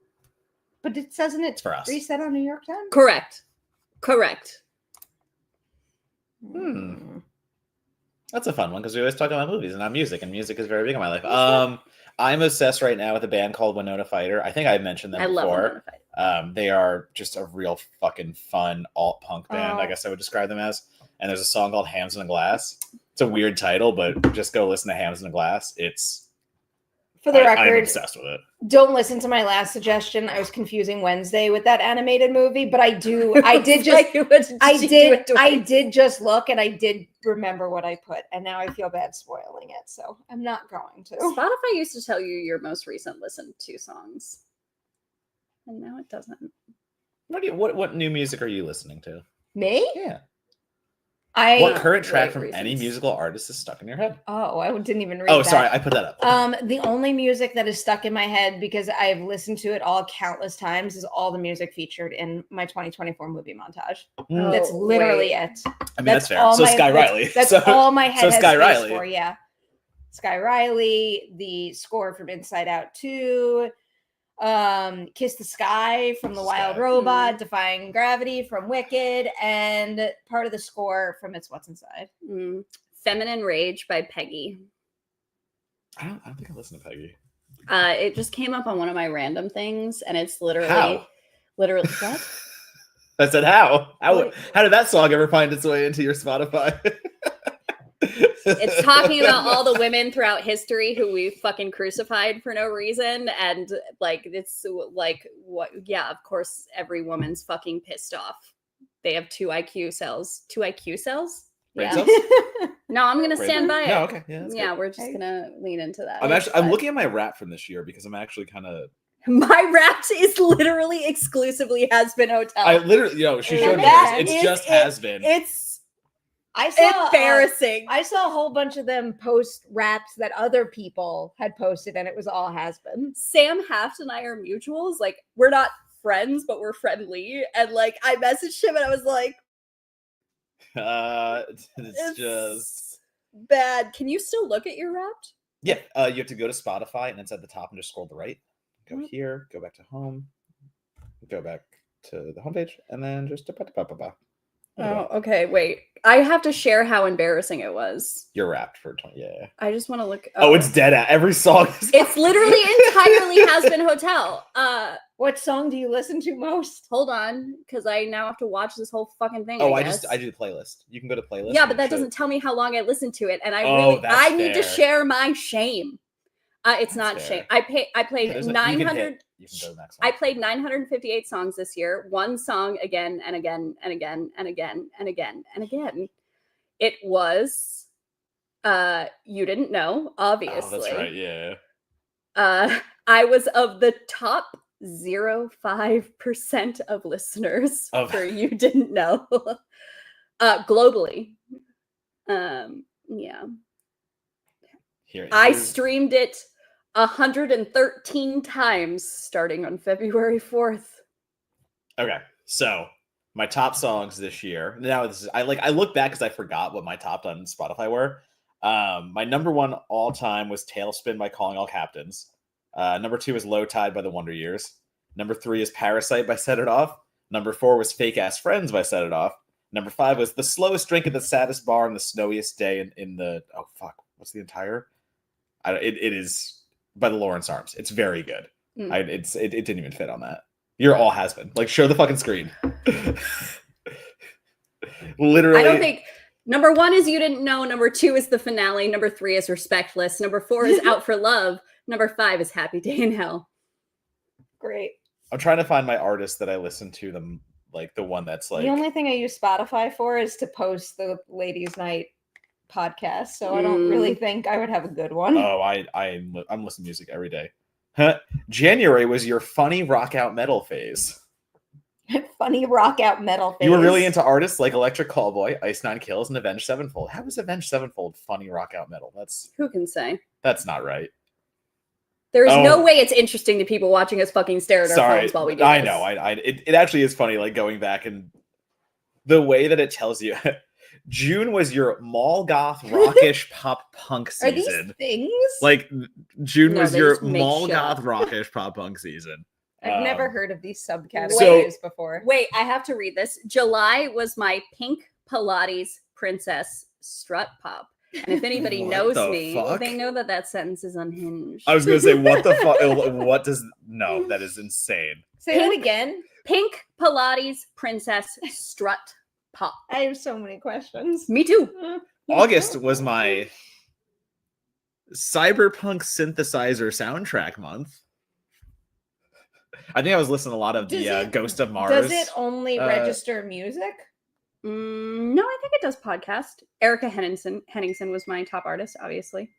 But it doesn't it for us. Reset on New York time? Correct. That's a fun one because we always talk about movies and not music, and music is very big in my life. I'm obsessed right now with a band called Winona Fighter. I think I've mentioned them before. Love Winona Fighter. They are just a real fucking fun alt punk band, I Oh. guess I would describe them as. And there's a song called Hams in a Glass. It's a weird title, but just go listen to Hams in a Glass. It's For the I'm record, obsessed with it. don't listen to my last suggestion. I was confusing Wednesday with that animated movie, but I did just look and I did remember what I put, and now I feel bad spoiling it, so I'm not going to. Spotify used to tell you your most recent listened to songs, and now it doesn't. What new music are you listening to? Me? Yeah. What current track right from reasons. any musical artist is stuck in your head? Oh, I didn't even read Oh, that. sorry, I put that up. The only music that is stuck in my head because I've listened to it all countless times is all the music featured in my 2024 movie montage. That's literally it. I mean, that's fair. all So my- Sky Riley. That's all my head has Sky space Riley. for. Yeah, Sky Riley, the score from Inside Out 2, Kiss the Sky from The Wild Robot, Defying Gravity from Wicked, and part of the score from It's What's Inside. Feminine Rage by Peggy. I don't think I listened to Peggy. It just came up on one of my random things, and it's literally How? what? I said how? What? How did that song ever find its way into your Spotify? It's talking about all the women throughout history who we fucking crucified for no reason, and like it's like what? Yeah, of course, every woman's fucking pissed off. They have 2 IQ cells. 2 IQ cells? Brain Yeah. cells? No, I'm gonna stand by it. No, okay. Yeah, that's Yeah, good. we're just gonna lean into that. I'm looking at my rap from this year because I'm actually kind of. My rap is literally exclusively Has Been Hotel. I literally, she showed me That this. It's is just it. has been. It's I saw embarrassing. I saw a whole bunch of them post raps that other people had posted, and it was all has been. Sam Haft and I are mutuals. Like, we're not friends, but we're friendly. And like, I messaged him and I was like, It's just bad. Can you still look at your Wrapped? you have to go to Spotify and it's at the top and just scroll to the right. Go here, go back to home, go back to the homepage, and then just Oh, okay. Wait, I have to share how embarrassing it was. You're wrapped for 20. Yeah. I just want to look. Oh, it's dead at every song. It's literally entirely Has Been Hotel. What song do you listen to most? Hold on, because I now have to watch this whole fucking thing. Oh, I do the playlist. You can go to playlist. Yeah, but that doesn't tell me how long I listened to it, and that's I need to fair. share my shame. It's That's not fair. shame. I played 900. You can go to the next one. I played 958 songs this year. One song again and again and again and again and again and again. It was You Didn't Know, obviously. Oh, that's right. Yeah. I was of the top 0.05% of listeners for You Didn't Know. Globally. Yeah. I streamed it 113 times starting on February 4th. Okay, so my top songs this year. Now this is I look back because I forgot what my top on Spotify were. My number one all time was Tailspin by Calling All Captains. Number 2 is Low Tide by the Wonder Years. Number 3 is Parasite by Set It Off. Number 4 was Fake Ass Friends by Set It Off. Number 5 was The Slowest Drink at the Saddest Bar on the Snowiest Day in the what's the entire? It is by the Lawrence Arms. It's very good. It didn't even fit on that. You're all has been. Like, show the fucking screen. Literally. I don't think number 1 is You Didn't Know. Number 2 is the finale. Number 3 is Respectless. Number 4 is Out for Love. Number 5 is Happy Day in Hell. Great. I'm trying to find my artist that I listen to them, like the one that's like The only thing I use Spotify for is to post the Ladies' Night podcast, so I don't really think I would have a good one. Oh, I'm listening to music every day. January was your funny rock out metal phase. Funny rock out metal phase. You were really into artists like Electric Callboy, Ice Nine Kills, and Avenged Sevenfold. How is Avenged Sevenfold funny rock out metal? Who can say? That's not right. There is no way it's interesting to people watching us fucking stare at our phones while we do this. I know. It actually is funny, like going back and the way that it tells you. June was your mall goth rockish pop punk season. Are these things? Like June was your just make mall shit goth up. rockish pop punk season. I've never heard of these subcategories So- before. Wait, I have to read this. July was my Pink Pilates Princess Strut Pop. And if anybody What knows the me, fuck? they know that sentence is unhinged. I was gonna say, what the fuck? What does? No, that is insane. Say that again. Pink Pilates princess strut pop. I have so many questions. Me too. August was my cyberpunk synthesizer soundtrack month. I think I was listening to a lot of the Ghost of Mars. Does it only register music? No, I think it does podcast. Erica Henningsen was my top artist, obviously.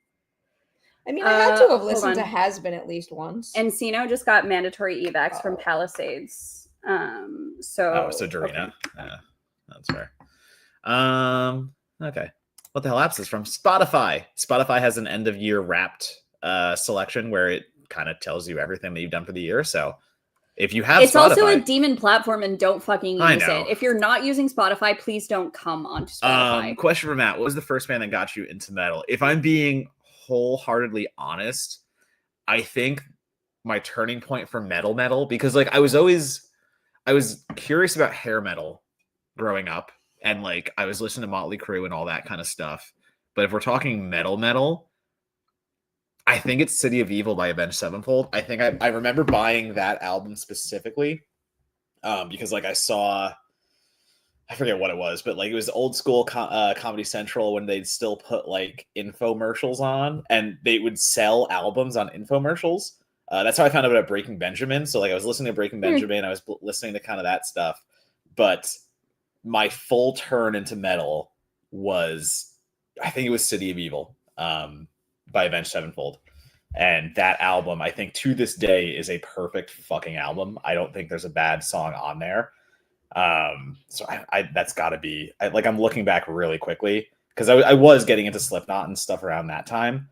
I mean, I had to have hold listened to on. Has Been at least once. Encino just got mandatory evacs from Palisades. So Dorina. okay. That's fair. Okay. What the hell apps is from? Spotify. Spotify has an end of year wrapped selection where it kind of tells you everything that you've done for the year. So if you have it's Spotify, also a demon platform and don't fucking I use know. it. If you're not using Spotify, please don't come onto Spotify. Question for Matt. What was the first band that got you into metal? If I'm being wholeheartedly honest, I think my turning point for metal, because like I was curious about hair metal growing up, and like I was listening to Motley Crue and all that kind of stuff. But if we're talking metal, I think it's City of Evil by Avenged Sevenfold. I think I remember buying that album specifically because like I saw, I forget what it was, but like it was old school Comedy Central when they'd still put like infomercials on, and they would sell albums on infomercials. That's how I found out about Breaking Benjamin. So like I was listening to Breaking Benjamin, I was listening to kind of that stuff, but my full turn into metal was, I think it was City of Evil by Avenged Sevenfold. And that album, I think to this day, is a perfect fucking album. I don't think there's a bad song on there. So I that's got to be, I'm looking back really quickly because I was getting into Slipknot and stuff around that time.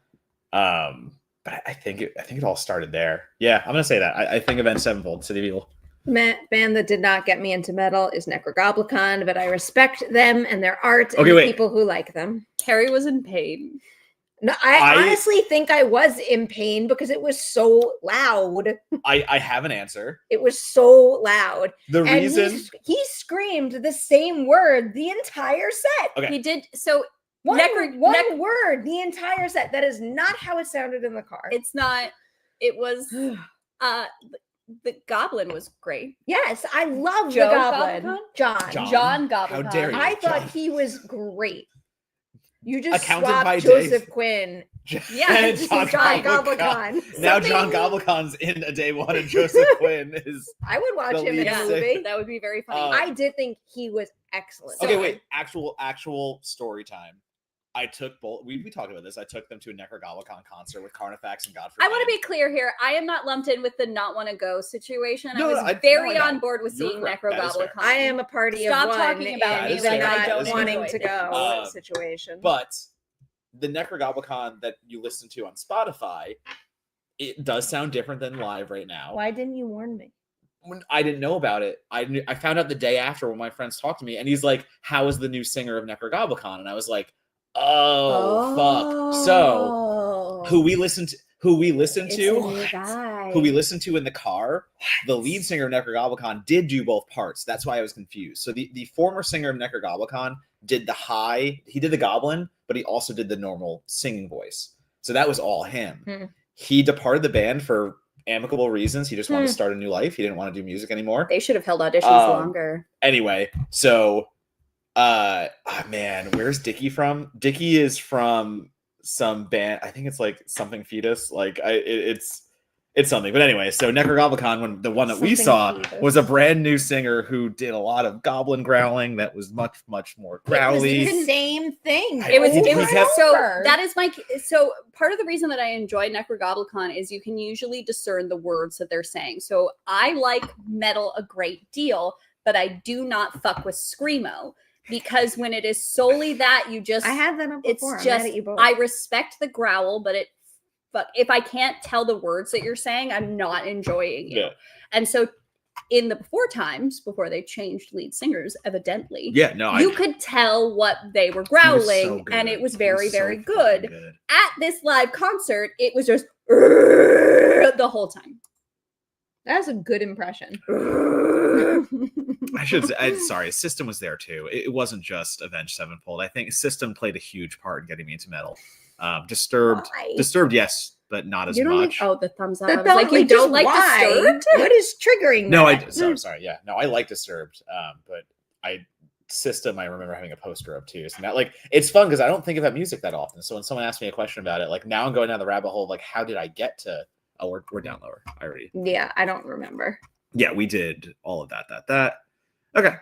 But I think it all started there. Yeah, I'm gonna say that. I think Avenged Sevenfold, City of Evil. Band that did not get me into metal is Necrogoblicon, but I respect them and their art and the people who like them. Harry was in pain. No, I honestly think I was in pain because it was so loud. I have an answer. It was so loud. The reason he screamed the same word the entire set. Okay. He did so. One word the entire set. That is not how it sounded in the car. It's not. It was. The Goblin was great. Yes, I love Joe the Goblin. John Goblin. How dare you? I thought he was great. You just Accounted swapped by Joseph Dave. Quinn. Yeah, John Gobblecon. Now John Gobblecon's in a day one, and Joseph Quinn is. I would watch him in a movie. That would be very funny. I did think he was excellent. Okay, wait. Actual story time. I took both. We talked about this. I took them to a Necrogoblicon concert with Carnifex and Godfrey. I want to be clear here. I am not lumped in with the not want to go situation. No, I was very on board with seeing Necrogoblicon. I am a party of one. Talking about even not wanting to go situation. But the Necrogoblicon that you listen to on Spotify, it does sound different than live right now. Why didn't you warn me? When I didn't know about it, I found out the day after when my friends talked to me, and he's like, "How is the new singer of Necrogoblicon?" And I was like, "Oh fuck!" So who we listened to in the car, the lead singer of Necrogoblicon did do both parts. That's why I was confused. So the former singer of Necrogoblicon did he did the goblin, but he also did the normal singing voice. So that was all him. He departed the band for amicable reasons. He just wanted to start a new life. He didn't want to do music anymore. They should have held auditions longer. Anyway, so man, where's Dickie from? Dickie is from some band. I think it's like something Fetus. Like it's something. But anyway, so Necrogoblicon, the one that we saw, was a brand new singer who did a lot of goblin growling that was much more growly. It was the same thing. It was so that is so part of the reason that I enjoy Necrogoblicon is you can usually discern the words that they're saying. So I like metal a great deal, but I do not fuck with screamo. Because when it is solely that, I had that up before. It's just I respect the growl, but if I can't tell the words that you're saying, I'm not enjoying it. Yeah. And so in the before they changed lead singers, evidently, you could tell what they were growling, and it was very, very good. At this live concert, it was just the whole time. That's a good impression. I should say, sorry, System was there too. It wasn't just Avenged Sevenfold. I think System played a huge part in getting me into metal. Disturbed, Why? Disturbed, yes, but not as You don't much. the thumbs up. The I was like, thumb- you just don't like why? Disturbed? What is triggering No, that? sorry, yeah, no, I like Disturbed, but System, I remember having a poster of too. So now, like, it's fun because I don't think about music that often. So when someone asks me a question about it, like now I'm going down the rabbit hole. Like, how did I get to? Oh, we're down lower. I already. Yeah, I don't remember. Yeah, we did all of that. Okay. All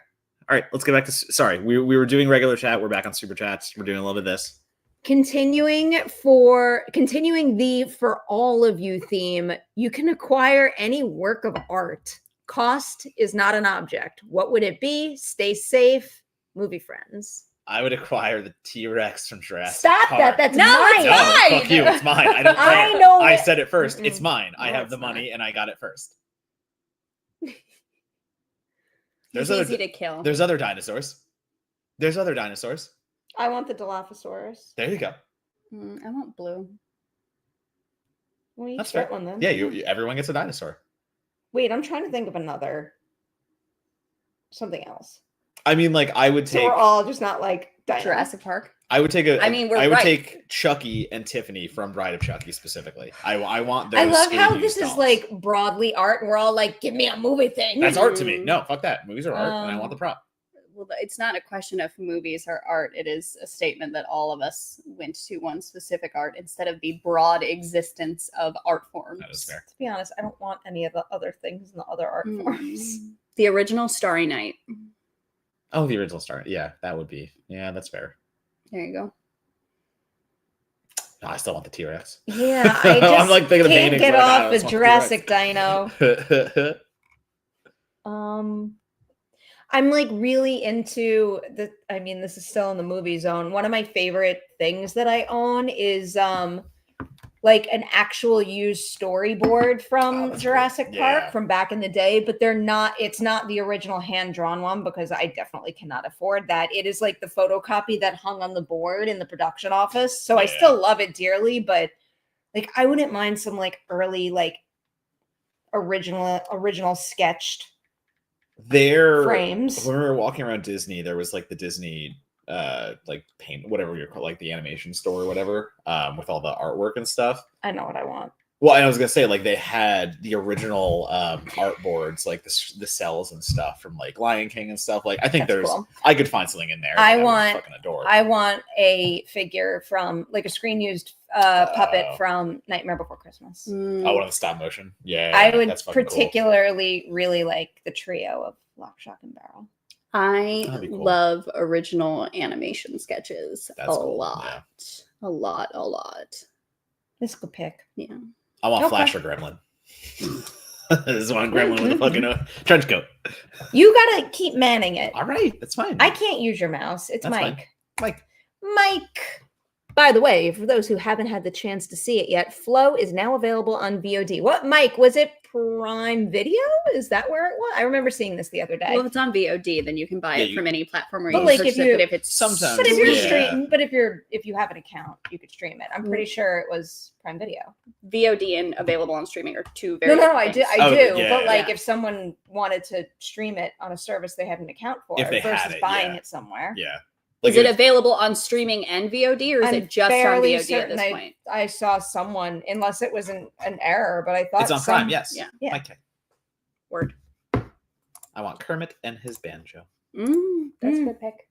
right, let's get back to. Sorry, we were doing regular chat. We're back on super chats. We're doing a little bit of this. Continuing the for all of you theme, you can acquire any work of art. Cost is not an object. What would it be? Stay safe. Movie friends. I would acquire the T-Rex from Jurassic Stop Park. that. That's No, mine. it's No, mine. fuck you. It's mine. I don't care. I know I it. said it first. It's Mm-mm. mine. I No, have the it's money not. and I got it first. He's There's easy other to kill. There's other dinosaurs. There's other dinosaurs. I want the Dilophosaurus. There you go. I want blue. Well, you That's get fair. one then. Yeah, everyone gets a dinosaur. Wait, I'm trying to think of another. Something else. I mean, like, I would So take. we're all just not like Dino. Jurassic Park. I would take a. I mean, we're I would right. take Chucky and Tiffany from Bride of Chucky specifically. I want those. I love how Scooby-Doo this is dolls. like broadly art, and we're all like, "Give me a movie thing." That's art to me. No, fuck that. Movies are art, and I want the prop. Well, it's not a question of movies or art. It is a statement that all of us went to one specific art instead of the broad existence of art forms. That is fair. To be honest, I don't want any of the other things in the other art forms. The original Starry Night. Oh, the original Star. Yeah, that would be. Yeah, that's fair. There you go. No, I still want the T-Rex. Yeah, I just I'm like thinking of can't paintings, get like, I off just a want the Jurassic T-Rex. Dino. I'm like really into the. I mean, this is still in the movie zone. One of my favorite things that I own is like an actual used storyboard from that's Jurassic cool. Park Yeah. from back in the day, but they're not. It's not the original hand-drawn one because I definitely cannot afford that. It is like the photocopy that hung on the board in the production office. So I Yeah. still love it dearly, but like I wouldn't mind some like early like original sketched There, frames. when we were walking around Disney, there was like the Disney like paint, whatever you're called, like the animation store or whatever, with all the artwork and stuff. I know what I want. Well, and I was gonna say, like, they had the original art boards, like the cells and stuff from like Lion King and stuff. Like, I think That's cool. I could find something in there. I that would want- fucking adore. I want a figure from like a screen used puppet from Nightmare Before Christmas. Oh, one of the stop motion. Yeah, I would that's fucking cool. particularly really like the trio of Lock, Shock, and Barrel. I That'd be cool. love original animation sketches That's a cool, lot. A lot. This is a good pick. Yeah. I want Okay. Flash or Gremlin. This is one Gremlin with a fucking trench coat. You gotta keep manning it. All right, that's fine. I can't use your mouse. It's That's fine. Mike. Mike. By the way, for those who haven't had the chance to see it yet, Flow is now available on VOD. What, Mike? Was it Prime Video? Is that where it was? I remember seeing this the other day. Well, if it's on VOD, then you can buy Yeah, it from any platform where But you like, purchase if it. you- But if it's Sometimes- but if you're Yeah. if you have an account, you could stream it. I'm pretty sure it was Prime Video. VOD and available on streaming are two very No, different I do, things. I Oh, do. yeah, But like, yeah. if someone wanted to stream it on a service they had an account for, If they had versus it, buying yeah. it somewhere, Yeah. Is it available on streaming and VOD, or is I'm it just on fairly VOD at certain this point? I saw someone, unless it was an error, but I thought It's on Prime, yes. Yeah. Yeah. Okay. Word. I want Kermit and his banjo. That's a good pick.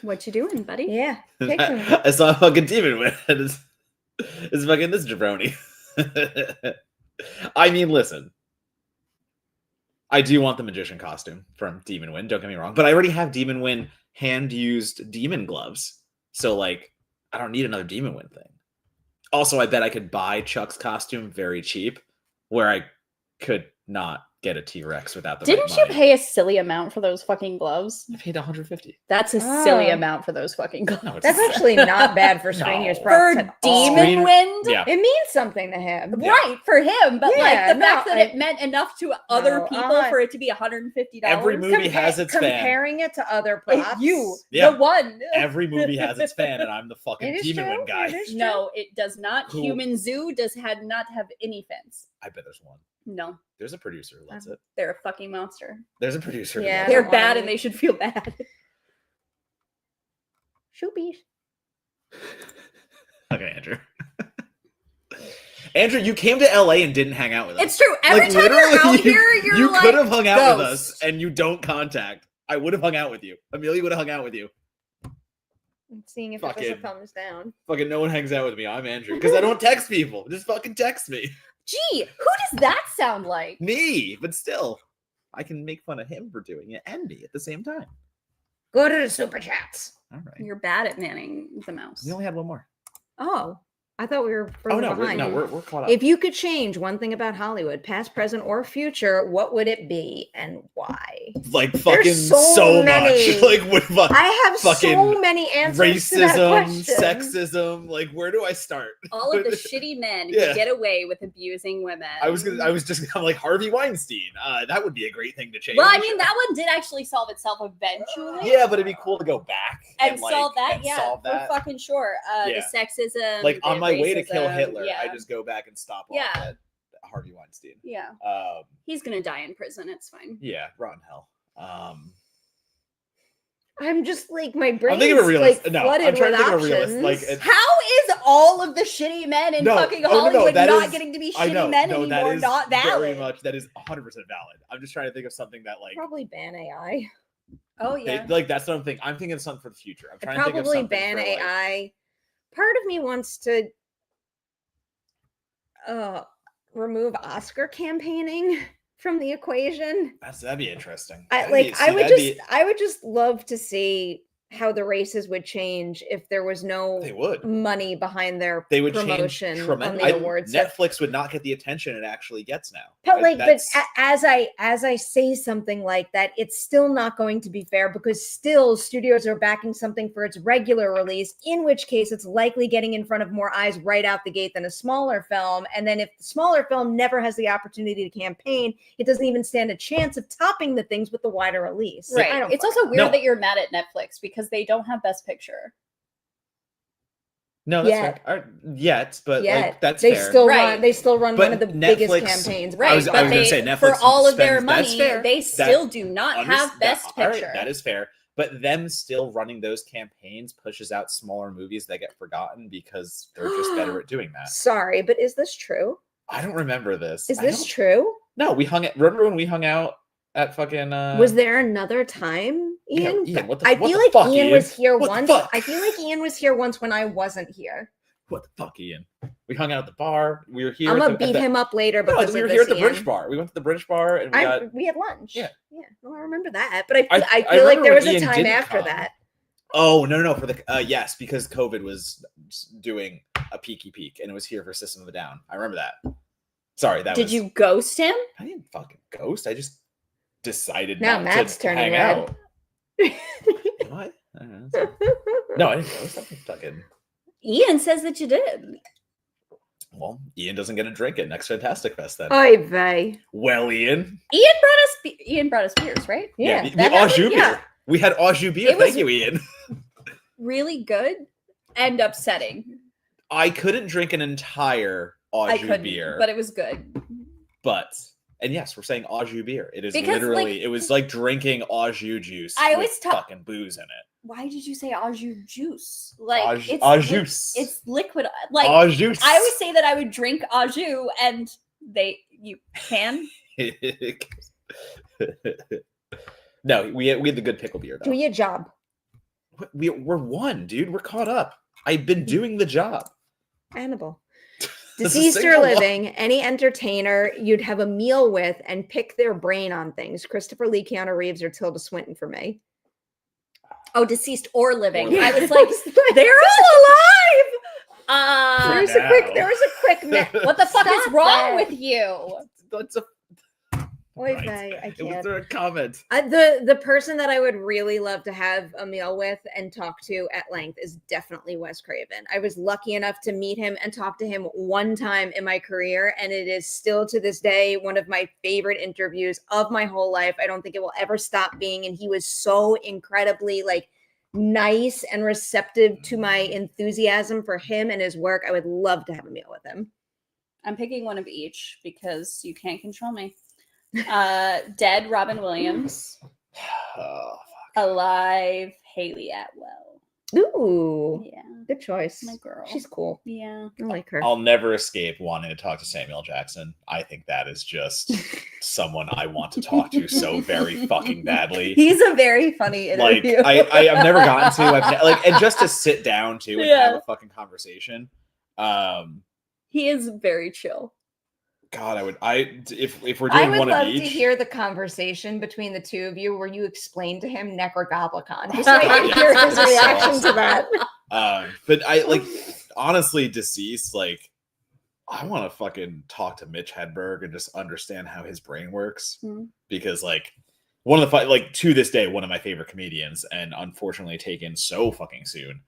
What you doing, buddy? Yeah, pick them. I saw a fucking demon win. It's fucking this jabroni. I mean, listen. I do want the magician costume from Demon Win, don't get me wrong. But I already have Demon Win hand-used demon gloves. So, like, I don't need another Demon Win thing. Also, I bet I could buy Chuck's costume very cheap, where I could not get a T-Rex without the Didn't right you money. pay a silly amount for those fucking gloves? I paid $150. That's a silly Oh. amount for those fucking gloves. No, it's That's not. actually not bad for screen No. use For props at all. Demon Screen- Wind? Yeah. It means something to him. Yeah. Right, for him, but like Yeah, the fact no, that it meant enough to other No, people for it to be $150. Every movie has its fan. Comparing it to other props. You, Yeah. the one. Every movie has its fan, and I'm the fucking It is Demon true. Wind guy. It is true. No, it does not. Who- Human Zoo had not have any fans. I bet there's one. No, There's a producer who loves it. they're a fucking monster. There's a producer who Yeah, loves They're don't bad wanna- and they should feel bad. Shoopies. it. Okay, Andrew. Andrew, you came to LA and didn't hang out with us. It's true. Every Like, time you're literally, out here, you're you like, could have hung out with ghost. us, and you don't contact. I would have hung out with you. Amelia would have hung out with you. I'm seeing if it was a Fucking- thumbs down. Fucking no one hangs out with me. I'm Andrew because I don't text people. Just fucking text me. Gee, who does that sound like? Me, but still, I can make fun of him for doing it and me at the same time. Go to the super chats. All right. You're bad at manning the mouse. We only had one more. Oh, I thought we were Oh further no, behind. we're caught up. If you could change one thing about Hollywood, past, present, or future, what would it be and why? Like fucking so so many. much. Like with I have so fucking many answers to that racism, question. sexism. Like where do I start? All of the shitty men Yeah. who get away with abusing women. I was just kind of like Harvey Weinstein. That would be a great thing to change. Well, I mean, that one did actually solve itself eventually. Yeah, but it'd be cool to go back And like, solve that, and yeah, solve that. for fucking sure. Yeah. The sexism, Like on the my way to kill racism, Hitler, yeah. I just go back and stop off Yeah. at Harvey Weinstein. Yeah, Um, he's gonna die in prison. It's fine. yeah, rot in hell. I'm just like my brain. I'm thinking of a realist. Like, No, flooded I'm trying to with think of a realist. options. Like, it- How is all of the shitty men in No, fucking oh, no, Hollywood that not is- getting to be I know. shitty men No, that anymore? is Not very valid. much. That is 100% valid. I'm just trying to think of something that like, Probably ban AI. Oh yeah. like that's what I'm thinking. I'm thinking of something for the future. I'm trying to think of Probably something ban for, like- AI. Part of me wants to remove Oscar campaigning from the equation. That'd be interesting. I would just love to see how the races would change if there was no They would. money behind their They would promotion change on tremendously. the awards. Netflix would not get the attention it actually gets now. But like, but That's- as I say something like that, it's still not going to be fair because still studios are backing something for its regular release, in which case it's likely getting in front of more eyes right out the gate than a smaller film. And then if the smaller film never has the opportunity to campaign, it doesn't even stand a chance of topping the things with the wider release. I Right. don't It's fucking also weird No. that you're mad at Netflix because they don't have Best Picture. no, that's Yet. fair. Yet, but Yet. like that's they fair. still Right. run. They still run But one of the biggest Netflix- campaigns. Right, was but gonna they, say, Netflix for all of their spends- that's money, fair. they That- still do not have Best all right, Picture. that is fair. But them still running those campaigns pushes out smaller movies that get forgotten because they're just better at doing that. Sorry, but is this true? I don't remember this. Is I this don't- true? No, we hung out. Remember when we hung out at fucking? Was there another time, yeah, Ian? Ian, what I the feel like fuck, Ian Ian? was here What the once. fuck? I feel like Ian was here once when I wasn't here. What the fuck, Ian? We hung out at the bar. We were here. I'm at gonna the, at beat the- him up later No, because we were of here at this, the British Ian. bar. We went to the British bar and we got. We had lunch. Yeah. Well, I remember that, but I I feel like remember there when was a Ian time didn't after come. that. Oh no! For the yes, because COVID was doing a peaky peak and it was here for System of a Down. I remember that. Sorry, that Did was. you ghost him? I didn't fucking ghost. I just decided Now not Matt's to turning hang red. out. What? I don't know. No, I didn't ghost. I fucking. Ian says that you did. Well, Ian doesn't get a drink at next Fantastic Fest then. Oy vey. Well, Ian. Ian brought us beers, right? Yeah, the that au jus happened? beer. Yeah. We had au jus beer. It was- Thank you, Ian. Really good and upsetting. I couldn't drink an entire au I jus couldn't, beer, but it was good. and yes, we're saying au jus beer. It is Because, literally, like- it was like drinking au jus juice. I with always talk- fucking booze in it. Why did you say au jus juice? Like Au jus. It's liquid. Like Au jus. I always say that I would drink au jus, and you can. No, we had the good pickle beer though. Do your job. We're one, dude. We're caught up. I've been doing the job. Annabelle. That's a Deceased or single one. living, any entertainer you'd have a meal with and pick their brain on things. Christopher Lee, Keanu Reeves, or Tilda Swinton for me. Oh, deceased or living. Or I living. was like, they're all alive. There was For a quick. now. There was a quick. What the fuck is Stop wrong that. with you? That's a Oy Right. vey, I It was can't. a comment. The person that I would really love to have a meal with and talk to at length is definitely Wes Craven. I was lucky enough to meet him and talk to him one time in my career, and it is still to this day one of my favorite interviews of my whole life. I don't think it will ever stop being, and he was so incredibly like nice and receptive to my enthusiasm for him and his work. I would love to have a meal with him. I'm picking one of each because you can't control me. Dead Robin Williams. Oh, Alive Haley Atwell. Ooh, Yeah, good choice. my girl. She's cool. Yeah. I like her. I'll never escape wanting to talk to Samuel Jackson. I think that is just someone I want to talk to so very fucking badly. He's a very funny Like interview. I've never gotten to. And just to sit down to and have a fucking conversation. He is very chill. God, if we're I doing would one love of each. to hear the conversation between the two of you where you explain to him Necrogoblicon. Just so I can hear his reaction to that. But I like honestly deceased. Like I want to fucking talk to Mitch Hedberg and just understand how his brain works because like one of the like to this day one of my favorite comedians and unfortunately taken so fucking soon.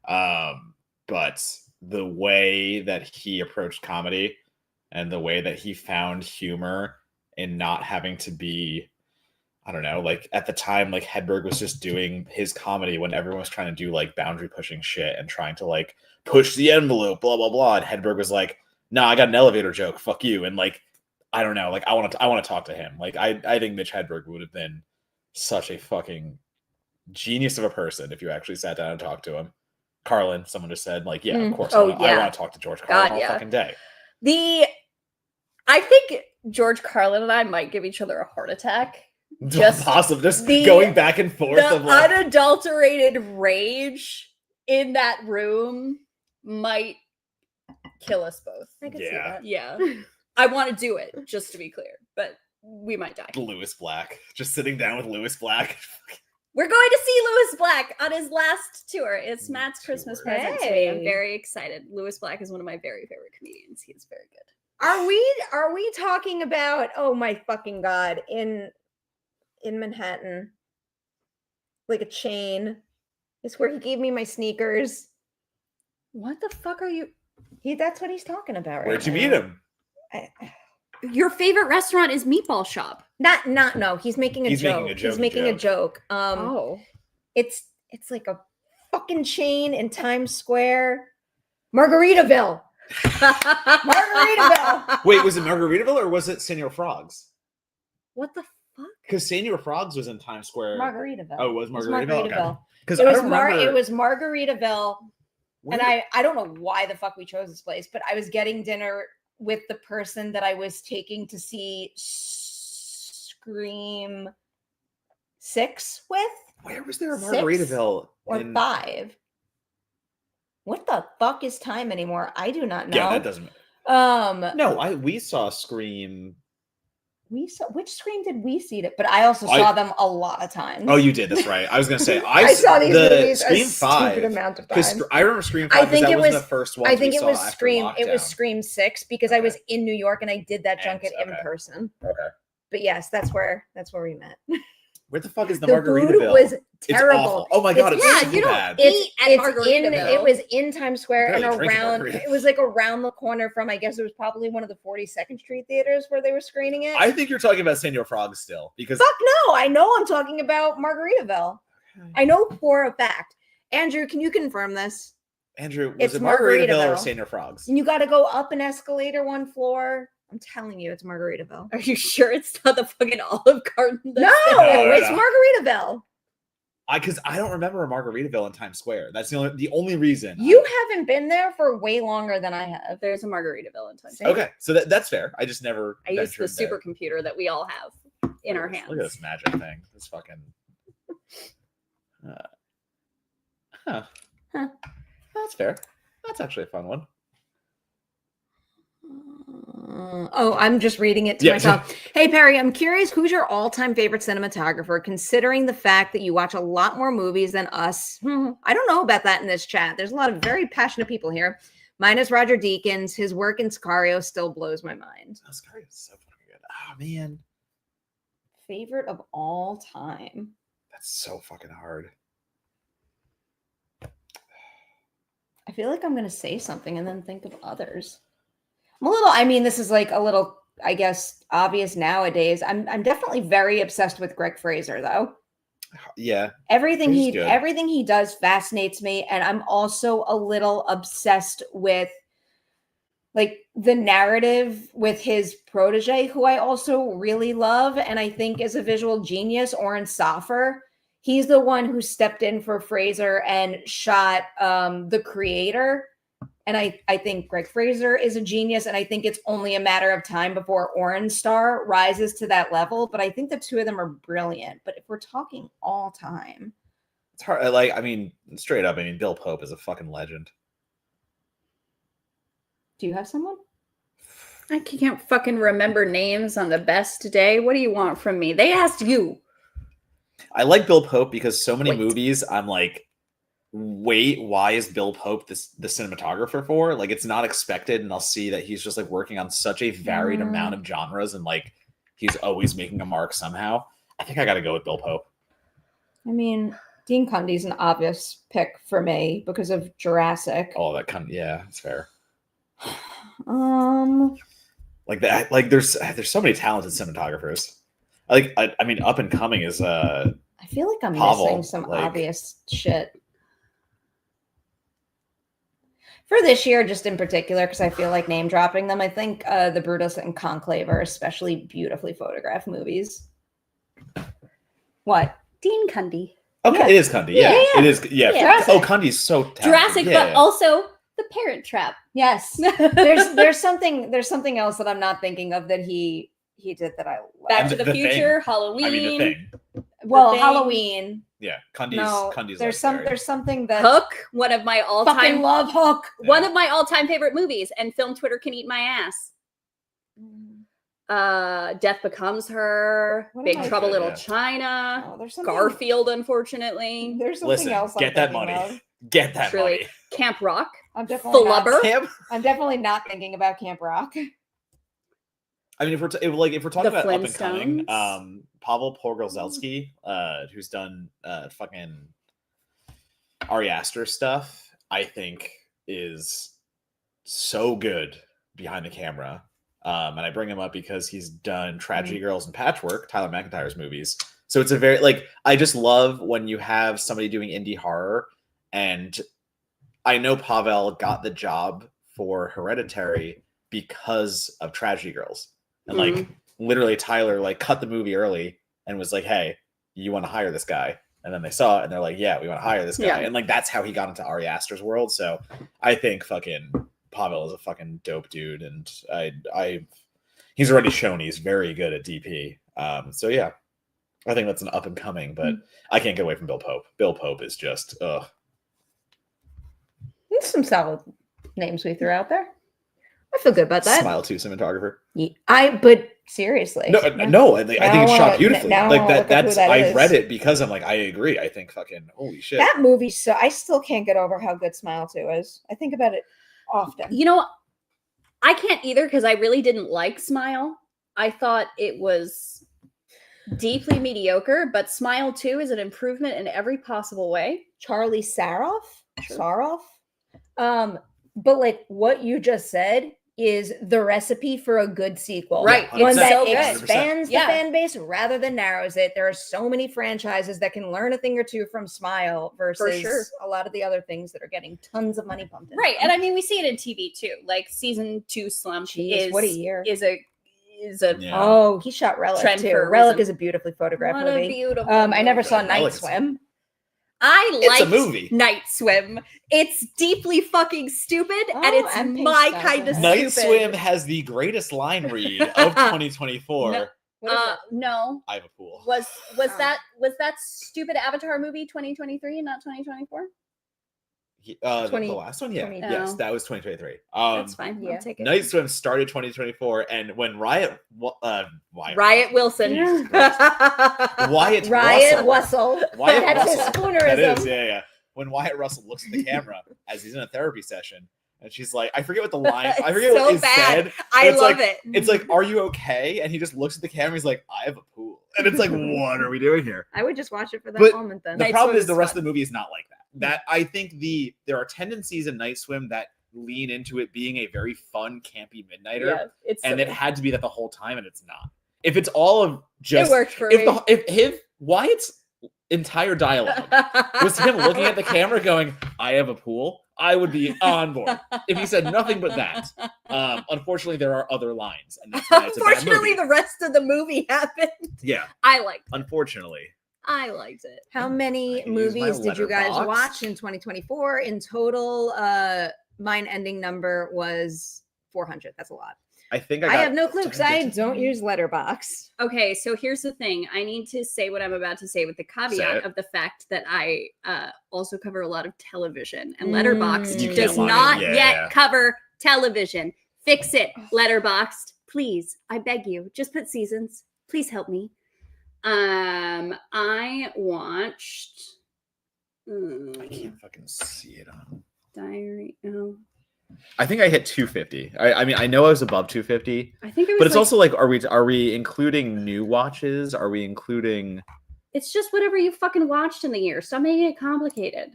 But the way that he approached comedy and the way that he found humor in not having to be, I don't know, like at the time, like Hedberg was just doing his comedy when everyone was trying to do like boundary pushing shit and trying to like push the envelope, blah, blah, blah. And Hedberg was like, nah, I got an elevator joke. Fuck you. And like, I don't know, like I want to talk to him. Like I think Mitch Hedberg would have been such a fucking genius of a person if you actually sat down and talked to him. Carlin, someone just said, like, yeah, of course. I want to talk to George Carlin all fucking day. I think George Carlin and I might give each other a heart attack. Just possible, just going back and forth. The of like, unadulterated rage in that room might kill us both. I can see that. Yeah. I want to do it, just to be clear, but we might die. Lewis Black. Just sitting down with Lewis Black. We're going to see Lewis Black on his last tour. It's Matt's Christmas present to me. I'm very excited. Lewis Black is one of my very favorite comedians. He is very good. Are we talking about, oh my fucking God, in Manhattan, like a chain? It's where he gave me my sneakers. What the fuck are you? That's what he's talking about right Where'd you now. meet him? Your favorite restaurant is Meatball Shop. No, he's making a joke. He's making a joke. It's like a fucking chain in Times Square. Margaritaville. Margaritaville. Wait, was it Margaritaville or was it Senor Frogs? What the fuck? Because Senor Frogs was in Times Square. Margaritaville. Oh, it was Margaritaville. Because it it was Margaritaville. And I don't know why the fuck we chose this place, but I was getting dinner with the person that I was taking to see Scream 6 with. Where was there a Margaritaville? Or 5? What the fuck is time anymore? I do not know. Yeah, that doesn't. No, we saw Scream. Which Scream did we see it? But I also saw them a lot of times. Oh, you did. That's right. I was gonna say I saw these movies Scream a 5 stupid amount of times. I remember Scream 5. I think it was the first one. I think it was Scream. It was Scream 6 because I was in New York and I did that junket in person. Okay. But yes, that's where we met. Where the fuck is the Food Margaritaville? was terrible. It's awful. Oh my god, it's you don't bad. eat at Margaritaville. It was in Times Square and Barely drink around. Margaritaville. It was like around the corner from. I guess it was probably one of the 42nd Street theaters where they were screening it. I think you're talking about Senor Frogs still because fuck no, I know I'm talking about Margaritaville. I know for a fact. Andrew, can you confirm this? Andrew, was it Margaritaville or Senor Frogs? And you got to go up an escalator one floor. I'm telling you, it's Margaritaville. Are you sure it's not the fucking Olive Garden? No, it's Margaritaville. Because I don't remember a Margaritaville in Times Square. That's the only reason. You haven't been there for way longer than I have. There's a Margaritaville in Times Square. Okay, so that's fair. I just never. I used the supercomputer that we all have in our hands. Look at this magic thing. This fucking. That's fair. That's actually a fun one. I'm just reading it to myself. Hey, Perri, I'm curious, who's your all-time favorite cinematographer, considering the fact that you watch a lot more movies than us? I don't know about that in this chat. There's a lot of very passionate people here. Mine is Roger Deakins. His work in Sicario still blows my mind. Sicario's so fucking good. Oh, man. Favorite of all time. That's so fucking hard. I feel like I'm going to say something and then think of others. I mean, this is like a little, I guess, obvious nowadays. I'm definitely very obsessed with Greg Fraser, though. Yeah. Everything He's good. everything he does fascinates me, and I'm also a little obsessed with like the narrative with his protege, who I also really love, and I think is a visual genius, Oren Saffer. He's the one who stepped in for Fraser and shot The Creator. And I think Greg Fraser is a genius, and I think it's only a matter of time before Oren Star rises to that level. But I think the two of them are brilliant. But if we're talking all time, it's hard. Like, I mean, straight up, I mean, Bill Pope is a fucking legend. do you have someone? I can't fucking remember names on the best day. What do you want from me? They asked you. I like Bill Pope because so many movies, I'm like, wait, why is Bill Pope the cinematographer for? Like, it's not expected, and I'll see that he's just like working on such a varied amount of genres, and like he's always making a mark somehow. I think I got to go with Bill Pope. I mean, Dean Cundy's an obvious pick for me because of Jurassic. Oh, yeah, it's fair. Like that, like there's so many talented cinematographers. I mean, up and coming is I feel like I'm Pavel, missing some like, obvious shit for this year, just in particular, because I feel like name dropping them. I think the Brutus and Conclave are especially beautifully photographed movies. What? Dean Cundy. Okay, Yeah. it is Cundy. Yeah, Yeah. it is. Yeah. Yeah. Oh, Cundy's so talented. Jurassic, yeah. but also The Parent Trap. Yes. there's something else that I'm not thinking of that he did that I love. Back to the The Future, Thing. Halloween. I mean, The Thing. Well, Thing. Halloween. Yeah, Cundy's. No, Cundy's there's legendary. something that Hook, one of my fucking all-time love Hook. one of my all-time favorite movies, and film Twitter can eat my ass. Death Becomes Her, What Big am I Trouble doing? Little Yeah. China, Oh, there's something, Garfield, unfortunately. There's something Listen, else. I'm get that thinking money. of. Get that Truly. money. Camp Rock, I'm definitely Flubber. I'm definitely not thinking about Camp Rock. I mean, if we're talking The about up and coming, Flintstones. Pavel Pogorzelski, who's done fucking Ari Aster stuff, I think is so good behind the camera. And I bring him up because he's done Tragedy Girls and Patchwork, Tyler McIntyre's movies. So it's a very, like, I just love when you have somebody doing indie horror. And I know Pavel got the job for Hereditary because of Tragedy Girls. And like literally Tyler like cut the movie early and was like, hey, you want to hire this guy? And then they saw it and they're like, yeah, we want to hire this guy. Yeah. And like that's how he got into Ari Aster's world. So I think fucking Pavel is a fucking dope dude. And he's already shown he's very good at DP. So yeah, I think that's an up and coming, but I can't get away from Bill Pope. Bill Pope is just There's some solid names we threw out there. I feel good about that. Smile 2 cinematographer. But seriously, No, I think it's shot beautifully. Like that's I read it because I'm like, I agree. I think fucking holy shit. That movie, so I still can't get over how good Smile 2 is. I think about it often. You know, I can't either because I really didn't like Smile. I thought it was deeply mediocre, but Smile 2 is an improvement in every possible way. Charlie Saroff. But like what you just said is the recipe for a good sequel. Right. One It's that so good. expands the Yeah. fan base rather than narrows it. There are so many franchises that can learn a thing or two from Smile versus sure. a lot of the other things that are getting tons of money pumped in. Right. And I mean, we see it in TV too. Like season 2 slump Jeez, what a year. is a Yeah. Oh, he shot Relic Trend too. for a Relic reason. is a beautifully photographed what a movie. beautiful I never saw Relic Night is- Swim. I It's a liked movie. Night Swim. It's deeply fucking stupid, Oh, and it's and Pink my Stuff, kind of yeah. Night stupid. Swim has the greatest line read of 2024. No. What is it? No. I have a pool. Was Oh. that stupid Avatar movie 2023 and not 2024? The 20 last one, yeah, 20. yes, Oh. that was 2023. That's fine. yeah. I'll take it. Night Swim started 2024, and when Riot Wilson. Jesus Wyatt Riot Russell. Russell. Wyatt That's his Russell. spoonerism. That is, yeah. When Wyatt Russell looks at the camera as he's in a therapy session, and she's like, I forget what the line. I forget so what is bad. said. I it's love like, it. It's like, are you okay? And he just looks at the camera. He's like, I have a pool. And it's like, what are we doing here? I would just watch it for that But moment then. The Night problem Swim is the is rest fun. of the movie is not like that. That I think there are tendencies in Night Swim that lean into it being a very fun, campy midnighter, Yeah, it's and silly. it had to be that the whole time, and it's not. If it's all of just It worked for me. if Wyatt's entire dialogue was him looking at the camera going, "I have a pool," I would be on board. If he said nothing but that. Unfortunately, there are other lines, and that's why it's a bad Unfortunately, movie. the rest of the movie happened. Yeah, I liked it. unfortunately. I liked it. How many I can use my movies did you guys letterbox. watch in 2024? In total, mine ending number was 400. That's a lot. I think I have no clue because I don't use Letterbox. Okay, so here's the thing. I need to say what I'm about to say with the Say it. caveat of the fact that I also cover a lot of television, and Letterboxd You does can't lie. not Yeah. yet cover television. Fix it, Letterboxd, please. I beg you. Just put seasons. Please help me. I watched. I can't fucking see it on. Diary. Oh, I think I hit 250. I mean, I know I was above 250, I think it was. but it's also like, are we including new watches? Are we including? It's just whatever you fucking watched in the year. Stop making it complicated.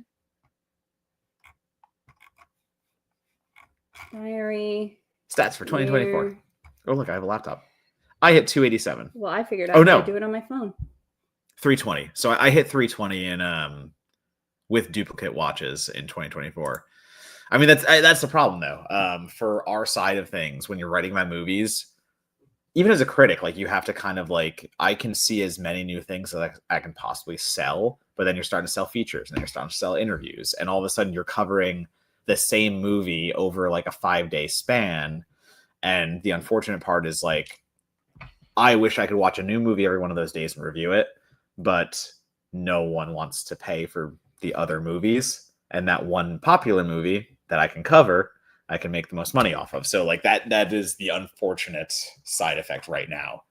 Diary. Stats for 2024. year. Oh, look, I have a laptop. I hit 287. Well, I figured Oh, I no. could do it on my phone. 320. So I hit 320 in with duplicate watches in 2024. I mean, that's the problem though. For our side of things, when you're writing about movies, even as a critic, like you have to kind of like, I can see as many new things that I can possibly sell, but then you're starting to sell features and then you're starting to sell interviews, and all of a sudden you're covering the same movie over like a 5-day span. And the unfortunate part is like, I wish I could watch a new movie every one of those days and review it, but no one wants to pay for the other movies. And that one popular movie that I can cover, I can make the most money off of. So like that is the unfortunate side effect right now.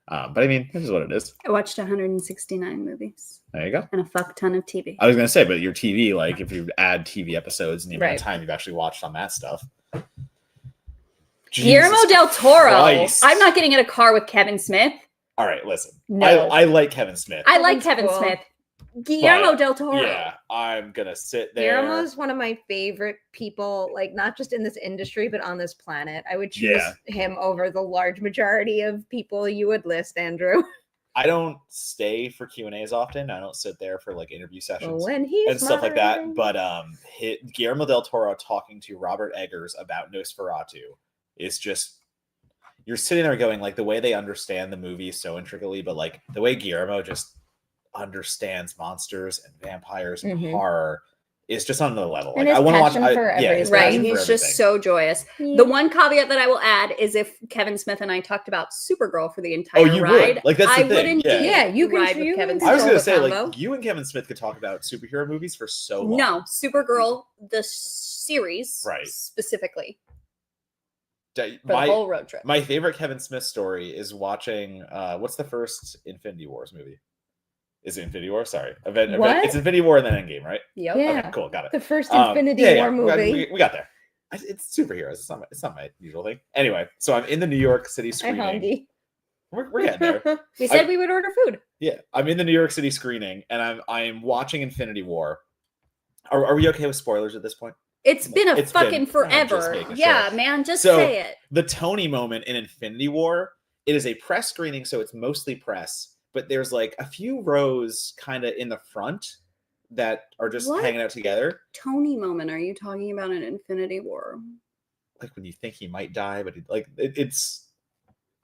But I mean, this is what it is. I watched 169 movies There you go. and a fuck ton of TV. I was going to say, but your TV, like if you add TV episodes and the amount Right. of time you've actually watched on that stuff. Guillermo Jesus del Toro. Christ. I'm not getting in a car with Kevin Smith. All right, listen. No. I like Kevin Smith. I like Kevin's Kevin cool. Smith. Guillermo But, del Toro. Yeah, I'm going to sit there. Guillermo's one of my favorite people, like not just in this industry, but on this planet. I would choose him over the large majority of people you would list, Andrew. I don't stay for Q&As often. I don't sit there for like interview sessions When he's and stuff like that. moderating. But Guillermo del Toro talking to Robert Eggers about Nosferatu is just, you're sitting there going like, the way they understand the movie so intricately, but like the way Guillermo just understands monsters and vampires and Mhm. horror is just on another level. And Like I his want to watch. passion for Yeah, his everything. Right. passion for He's everything. just so joyous. The one caveat that I will add is if Kevin Smith and I talked about Supergirl for the entire you would. ride, Like, that's the I thing. would indeed Yeah, you can- ride with you Kevin can I was Smith. gonna say, combo. like, you and Kevin Smith could talk about superhero movies for so long. No, Supergirl, the series, Right. specifically D- for the whole road trip. My favorite Kevin Smith story is watching what's the first Infinity Wars movie? Is it Infinity War? Sorry. What? It's Infinity War and then Endgame, right? Yep. Yeah. Okay, cool, got it. The first Yeah, Infinity yeah, War movie. we got there. It's superheroes. It's not my usual thing. Anyway, so I'm in the New York City Hi, screening. Hongi. We're getting there. We said we would order food. Yeah, I'm in the New York City screening and I'm watching Infinity War. Are we okay with spoilers at this point? It's been a It's fucking been- I'm just forever. making Yeah, sure. man, just So- say it. The Tony moment in Infinity War, it is a press screening, so it's mostly press, but there's like a few rows kind of in the front that are just What? hanging out together. Tony moment. Are you talking about an Infinity War? Like when you think he might die, but it's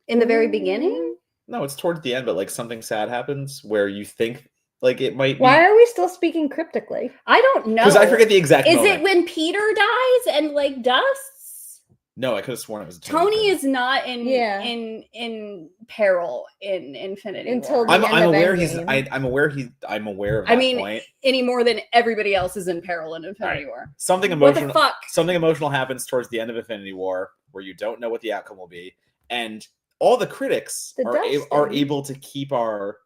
In the very beginning? no, it's towards the end, but like something sad happens where you think like it might Why be, are we still speaking cryptically? I don't know. because I forget the exact Is moment. it when Peter dies and like dusts? No, I could have sworn it was a Tony thing. is not in Yeah. in peril in Infinity Until War. the I'm end of aware Endgame. I'm aware of that I mean, point. any more than everybody else is in peril in Infinity Alright. War. Something What emotional the fuck? something emotional happens towards the end of Infinity War where you don't know what the outcome will be, and all the critics The are dusting. able to keep our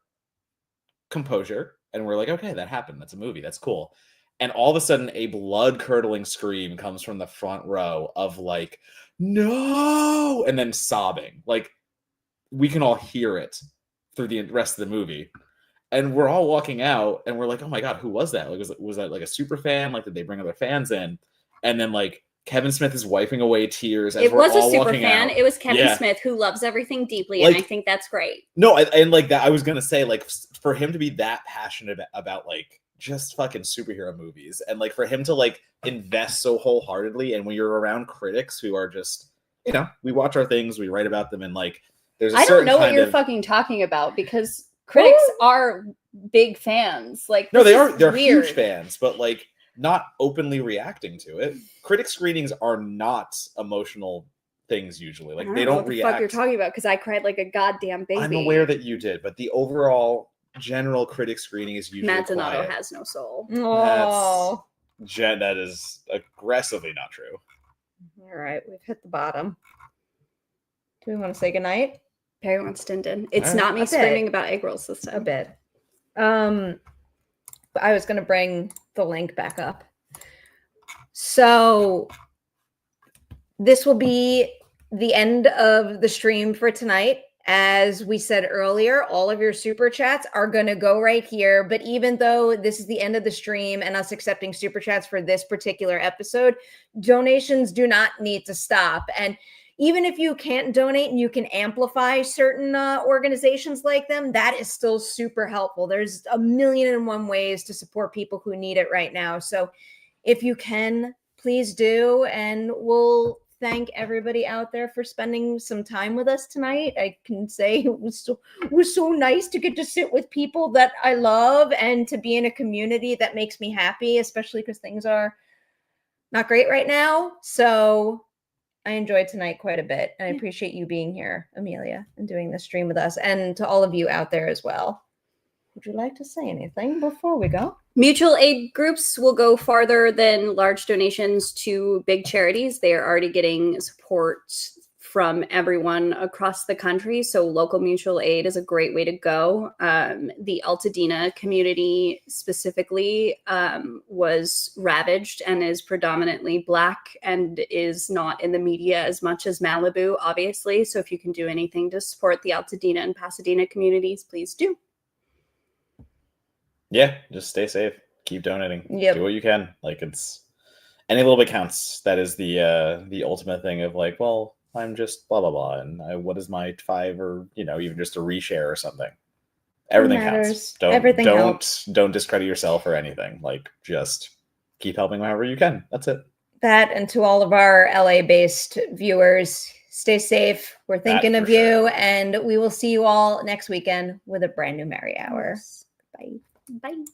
composure, and we're like, okay, that happened, that's a movie, that's cool. And all of a sudden a blood curdling scream comes from the front row of like, no, and then sobbing. Like we can all hear it through the rest of the movie. And we're all walking out and we're like, oh my God, who was that? Like, was that like a super fan? Like, did they bring other fans in? And then like Kevin Smith is wiping away tears as It we're was a all super walking fan. out. It was Kevin Yeah. Smith, who loves everything deeply, Like- and I think that's great. No, and like that, I was gonna say, like, for him to be that passionate about like just fucking superhero movies, and like for him to like invest so wholeheartedly, and when you're around critics who are just, you know, we watch our things, we write about them, and like there's a I don't certain know what kind you're of, fucking talking about, because critics are big fans. Like, no, this they are, is they're weird. huge fans, but like not openly reacting to it. Critic screenings are not emotional things usually. Like, I they know don't what the react. fuck you're talking about, because I cried like a goddamn baby. I'm aware that you did, but the overall general critic screening is usually Matt Donato quiet. has no soul. Oh, Jen, that is aggressively not true. all right. We've hit the bottom. Do we want to say goodnight? Perri wants Din Din. It's Alright. not me A bit. screaming about egg rolls this A time. bit. I was going to bring the link back up. So this will be the end of the stream for tonight. As we said earlier, all of your super chats are going to go right here. But even though this is the end of the stream and us accepting super chats for this particular episode, donations do not need to stop. And even if you can't donate and you can amplify certain organizations like them, that is still super helpful. There's 1,000,001 ways to support people who need it right now. So if you can, please do. And we'll thank everybody out there for spending some time with us tonight. I can say it was so nice to get to sit with people that I love and to be in a community that makes me happy, especially because things are not great right now. So I enjoyed tonight quite a bit, and I appreciate you being here, Amelia, and doing this stream with us, and to all of you out there as well. Would you like to say anything before we go? Mutual aid groups will go farther than large donations to big charities. They are already getting support from everyone across the country. So local mutual aid is a great way to go. The Altadena community specifically was ravaged and is predominantly Black and is not in the media as much as Malibu, obviously. So if you can do anything to support the Altadena and Pasadena communities, please do. Yeah, just stay safe. Keep donating. Yep. Do what you can. Like, it's any little bit counts. That is the ultimate thing of like, well, I'm just blah blah blah, and what is my 5 or even just a reshare or something. Everything counts. Everything helps. Don't discredit yourself or anything. Like, just keep helping however you can. That's it. That, and to all of our LA-based viewers, stay safe. We're thinking of you, sure. and we will see you all next weekend with a brand new Merri Hour. Bye. Bye.